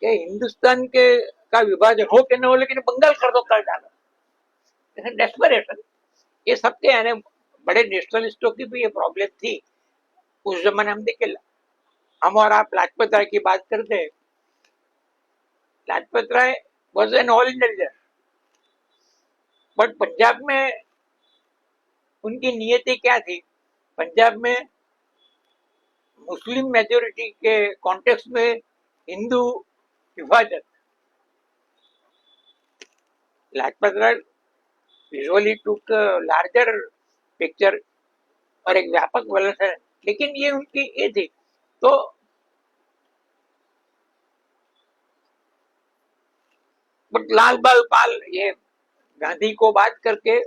Speaker 2: कि हिंदुस्तान का विभाजन हो कि न हो, लेकिन बंगाल कर दो, कर डालो। डेस्परेशन, ये सबके यानी बड़े नेशनलिस्टों की भी ये प्रॉब्लम थी उस जमाने। हम देखे, हम और आप लाजपत राय की बात करते हैं। Lajpat Rai was an all India leader, but Punjab में उनकी नियति क्या थी? पंजाब में मुस्लिम मेजोरिटी के कॉन्टेक्स्ट में हिंदू विभाजन। Lajpat Rai usually took a larger picture और एक व्यापक वलय है, लेकिन ये उनकी ये थी। तो बट लाल बाल पाल ये गांधी को बात करके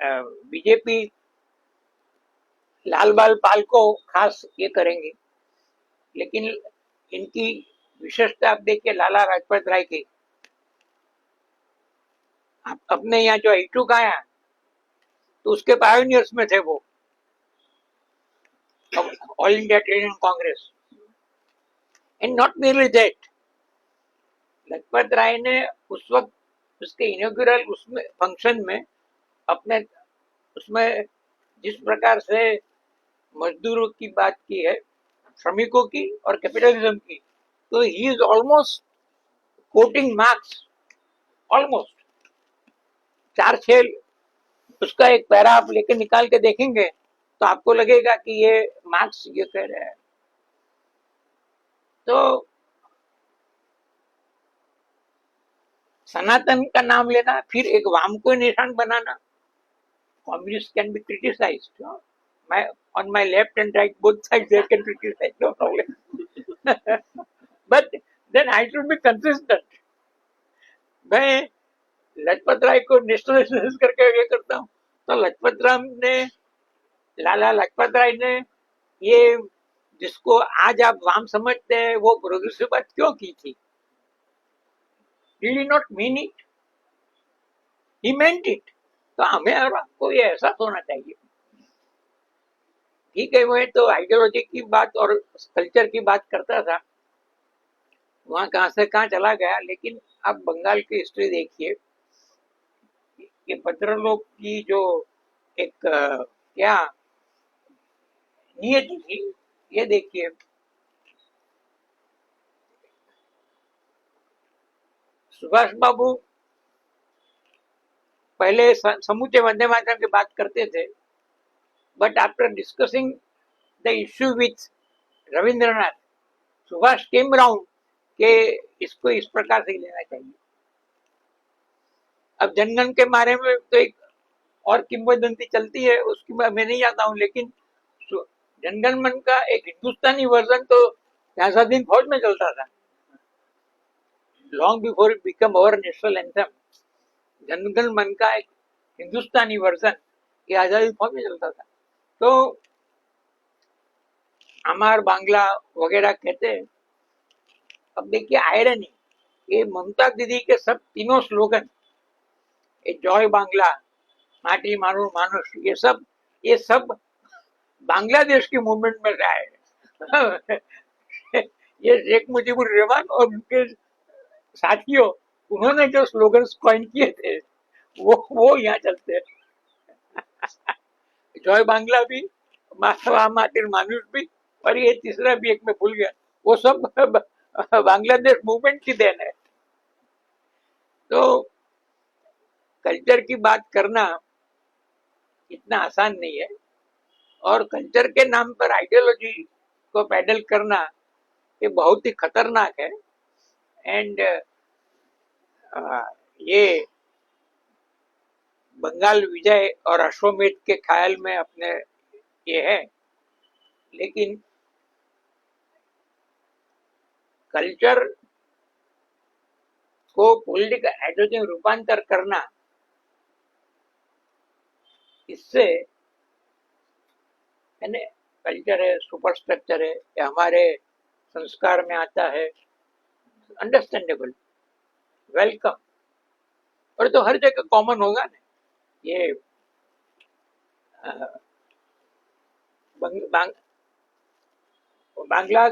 Speaker 2: बीजेपी लाल बाल पाल को खास ये करेंगे, लेकिन इनकी विशेषता आप देखिए लाला लाजपत राय की। आप अपने यहाँ जो इटूक आया तो उसके पायोनियर्स में थे वो, all India trade union congress. And not merely that, Lajpat Rai ने उस वक्त उसके इनॉग्रेल उसमें फंक्शन में अपने उसमें जिस प्रकार से मजदूरों की बात की है, श्रमिकों की और कैपिटलिज्म की, तो he is almost coating marks, almost 4-6 उसका एक पैरा आप लेके निकाल के देखेंगे तो आपको लगेगा कि ये मार्क्स ये कह रहे हैं। तो सनातन का नाम लेना, फिर एक वाम को निशान बनाना, कम्युनिस्ट कैन बी क्रिटिसाइज्ड, मैं on my left and right both sides they can criticize, no problem. But then I should be consistent. मैं लजपत राय को नेशनलिस्ट करके ये करता हूँ, तो लजपत राम ने लाला लाजपत राय ने ये जिसको आज आप वाम समझते हैं वो प्रोग्रेसिव बात क्यों की थी? Did he not mean it? He meant it. तो हमें और आपको ये एहसास होना चाहिए। ठीक है, मैं तो आइडियोलॉजी की बात और कल्चर की बात करता था, वहां कहां से कहां चला गया। लेकिन आप बंगाल की हिस्ट्री देखिए, ये भद्रलोक की जो एक क्या नियति थी, ये देखिए। सुभाष बाबू पहले समूचे वंदे मातरम की बात करते थे, but after discussing the issue with Rabindranath, Subhash came round के इसको इस प्रकार से लेना चाहिए। अब जनगण के बारे में तो एक और किंवदंती चलती है, उसकी मैं नहीं जाता हूँ, लेकिन जनगण मन का एक हिंदुस्तानी वर्जन तो ग़ियासुद्दीन फौज में चलता था, long before it become our national anthem. Janagana Mana का एक हिंदुस्तानी वर्जन ये आजादी फौज में चलता था। तो अमार बांग्ला वगैरह कहते हैं। अब देखिए आयरनी, ये ममता दीदी के सब तीनों स्लोगन, ये जॉय बांग्ला, माटी मानू मानुष, ये सब बांग्लादेश की मूवमेंट में आए हैं। ये शेख मुजीबुर रहमान और उनके साथियों, उन्होंने जो स्लोगन्स कॉइन किए थे वो यहाँ चलते हैं। जॉय बांग्ला भी, माटी मानुष भी, और ये तीसरा भी एक मैं भूल गया, वो सब बांग्लादेश मूवमेंट की देन है। तो कल्चर की बात करना इतना आसान नहीं है, और कल्चर के नाम पर आइडियोलॉजी को पैडल करना ये बहुत ही खतरनाक है। एंड ये बंगाल विजय और अश्वमेध के ख्याल में अपने ये है, लेकिन कल्चर को पॉलिटिकल आइडियोलॉजी में रूपांतर करना, इससे यानी कल्चर है, सुपर स्ट्रक्चर है, ये हमारे संस्कार में आता है, अंडरस्टैंडेबल, वेलकम, और तो हर जगह कॉमन होगा ना। ये बांग्ला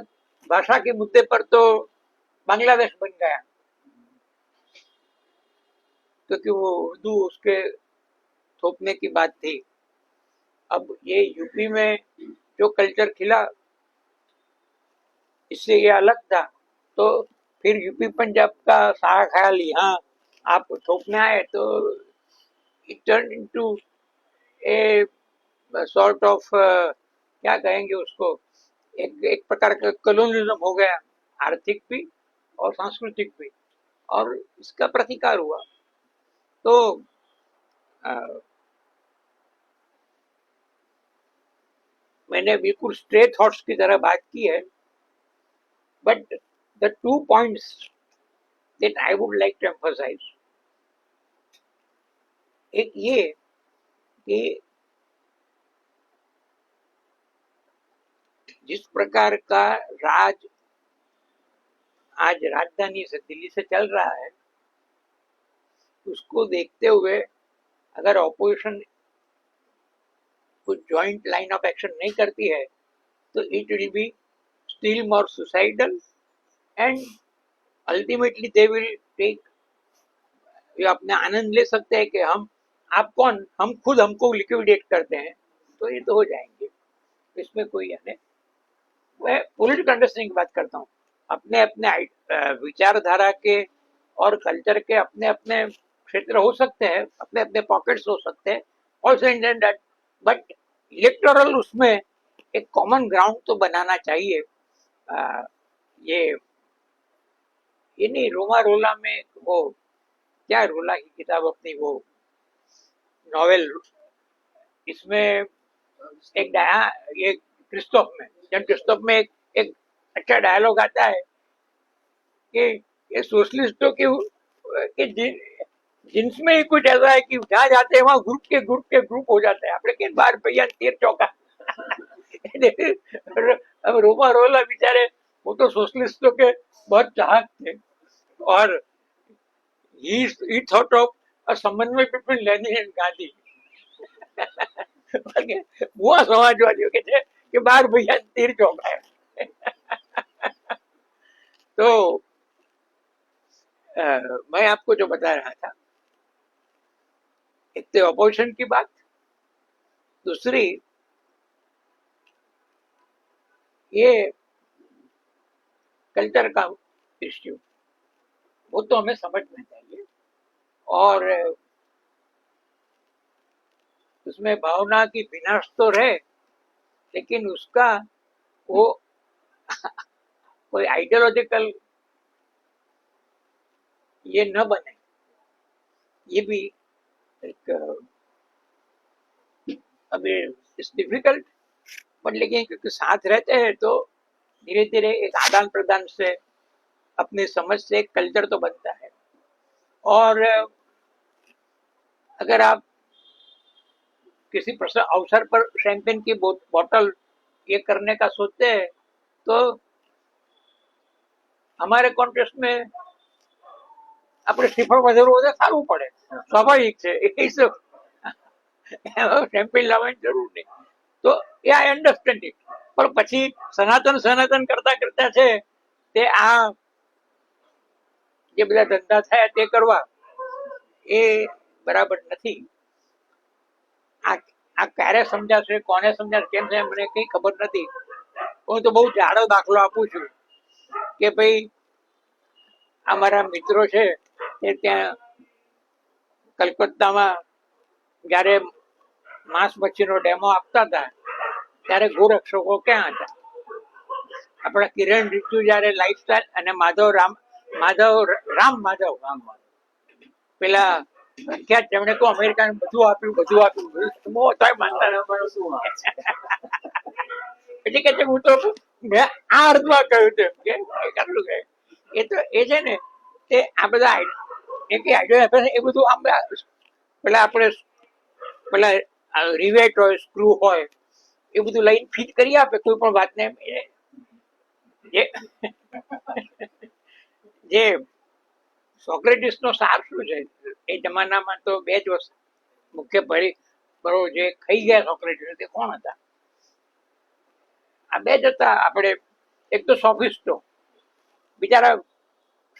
Speaker 2: भाषा के मुद्दे पर तो बांग्लादेश बन गया, क्योंकि वो उर्दू उसके थोपने की बात थी। अब ये यूपी में जो कल्चर खिला, इससे ये अलग था, तो फिर यूपी पंजाब का सारा ख्याल यहाँ आप थोपने आए, तो it turn into a sort of क्या कहेंगे उसको, एक प्रकार का कॉलोनियलिज्म हो गया, आर्थिक भी और सांस्कृतिक भी, और इसका प्रतिकार हुआ। तो मैंने बिल्कुल स्ट्रे थॉट्स की तरह बात की है, but the 2 points that I would like to emphasize, एक ये कि जिस प्रकार का राज आज राजधानी से दिल्ली से चल रहा है, उसको देखते हुए अगर ऑपोजिशन कुछ जॉइंट लाइन ऑफ एक्शन नहीं करती है तो it will be still more suicidal and ultimately they will take, ये अपने आनंद ले सकते हैं कि आप कौन, हम खुद हमको लिक्विडेट करते हैं, तो ये तो हो जाएंगे। इसमें कोई है, मैं पॉलिटिकल अंडरस्टैंडिंग की बात करता हूँ। अपने अपने विचारधारा के और कल्चर के अपने अपने क्षेत्र हो सकते हैं, अपने अपने पॉकेट्स हो सकते हैं, also in that, but electoral उसमें एक कॉमन ग्राउंड तो बनाना चाहिए। ये नहीं रोमा रोला में वो क्या रोला की किताब अपनी वो नॉवेल, इसमें एक ये क्रिस्तोफ में, जन क्रिस्तोफ में एक अच्छा डायलॉग आता है कि ये सोशलिस्टों के जिनमें ही कुछ ऐसा है कि जहाँ जाते हैं वहां ग्रुप हो जाता है। अपने के बार भैया 13 चौका अब रोमा रोला बेचारे वो तो सोशलिस्टों के बहुत चाहक थे, और he thought of a समन्वय बिटवीन लेनिन एंड गांधी वो समाजवादियों के थे कि बार भैया 13 चौका है। तो मैं आपको जो बता रहा था, एक तो अपोजिशन की बात, दूसरी ये कल्चर का इश्यू, वो तो हमें समझना चाहिए, और उसमें भावना की विनाश तो रहे, लेकिन उसका वो कोई आइडियोलॉजिकल ये न बने, ये भी एक अभी इट्स डिफिकल्ट, बट लेकिन क्योंकि साथ रहते हैं तो धीरे धीरे एक आदान प्रदान से अपनी समझ से एक कल्चर तो बनता है। और अगर आप किसी अवसर पर शैंपेन की बोतल ये करने का सोचते हैं तो हमारे कॉन्टेक्स्ट में આપણે શ્રીફળ વધારવું હોય સારું પડે, સ્વાભાવિક છે, શેમ્પેન લાવવાની જરૂર નહીં, તો એ આઈ અન્ડરસ્ટેન્ડ ઇટ, પણ પછી સનાતન કરતા છે તે આ જે બધા ધંધા થયા તે કરવા એ બરાબર નથી। આ ક્યારે સમજાશે, કોને સમજાશે, કેમ છે મને કઈ ખબર નથી। હું તો બહુ જાડો દાખલો આપું છું કે ભાઈ અમારા મિત્રો છે એ ત્યાં કલકત્તામાં જ્યારે માંસ મચ્છીનો ડેમો આપતા હતા ત્યારે ગોરક્ષકો ક્યાં હતા? આપણા કિરણ રિજ્જુ જ્યારે લાઈફસ્ટાઈલ અને રામ માધવ પેલા પ્રખ્યાત, જેમણે કહો અમેરિકાને બધું આપ્યું માનતા એટલે કે હું તો મેં આ અર્થમાં કહ્યું હતું કે આટલું કહે એ તો એ છે ને તે આ બધા એક આઈડિયા આપે છે એ બધું આમ પેલા આપણે પેલા રિવેટ હોય, સ્ક્રૂ હોય, એ બધું લઈને ફિટ કરી આપે કોઈ પણ વાતને। જે સોક્રેટિસ નો સાર શું છે, એ જમાનામાં તો બે જ વસ્તુ મુખ્ય બરો જે ખાઈ ગયા સોક્રેટિસ તે કોણ હતા? આ બે જ હતા આપણે, એક તો સોફિસ્ટો, બિચારા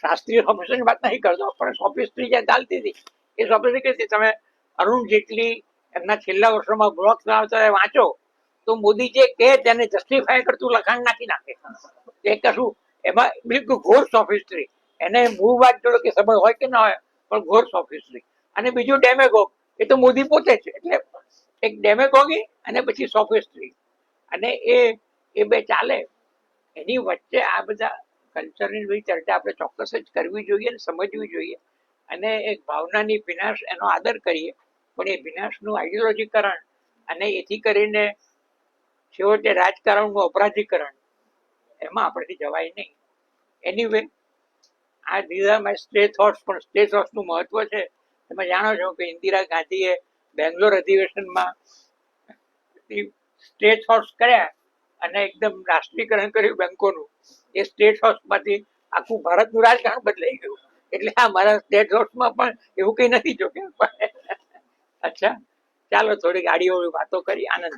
Speaker 2: શાસ્ત્રીય સોફિસ્ટની વાત નહીં કરતો, પણ સોફિસ્ટ્રી જે ચાલતી હતી એ સોફિસ્ટ્રી કઈ હતી? તમે અરુણ જેટલી એમના છેલ્લા વર્ષોમાં બ્લોગ વાંચો તો મોદી જે કહે તેને જસ્ટિફાય કરતું લખાણ નાખી નાખે, એ કશું એમાં બિલકુલ ઘોર સોફિસ્ટ્રી, એને મૂળ વાત જોડો કે સંબંધ હોય કે ના હોય, પણ ઘોર સોફિસ્ટ્રી। અને બીજું ડેમેગોગ, એ તો મોદી પોતે છે, એટલે એક ડેમેગોગી અને પછી સોફિસ્ટ્રી, અને એ બે ચાલે। એની વચ્ચે આ બધા કલ્ચરની બધી ચર્ચા આપણે ચોક્કસ જ કરવી જોઈએ અને સમજવી જોઈએ, અને એક ભાવનાની વિનાશ એનો આદર કરીએ, પણ એ વિનાશનું આઈડિયોલોજીકરણ અને એથી કરીને છેવટે રાજકારણનું અપરાધીકરણ, એમાં આપણેથી જવાય નહીં. એનીવે, આ these are my stay thoughts. પણ સ્ટે થોટ્સનું મહત્વ છે. તમે જાણો છો કે ઇન્દિરા ગાંધીએ બેંગ્લોર અધિવેશનમાં સ્ટે થોટ્સ કર્યા અને એકદમ રાષ્ટ્રીયકરણ કર્યું બેંકોનું. એ સ્ટે થોટ્સમાંથી આખું ભારતનું રાજકારણ બદલાઈ ગયું. એટલે આ મારા સ્ટે થોટ્સમાં પણ એવું કંઈ નથી જોકે. અચ્છા, ચાલો થોડી ગાડીઓ વાતો કરી, આનંદ.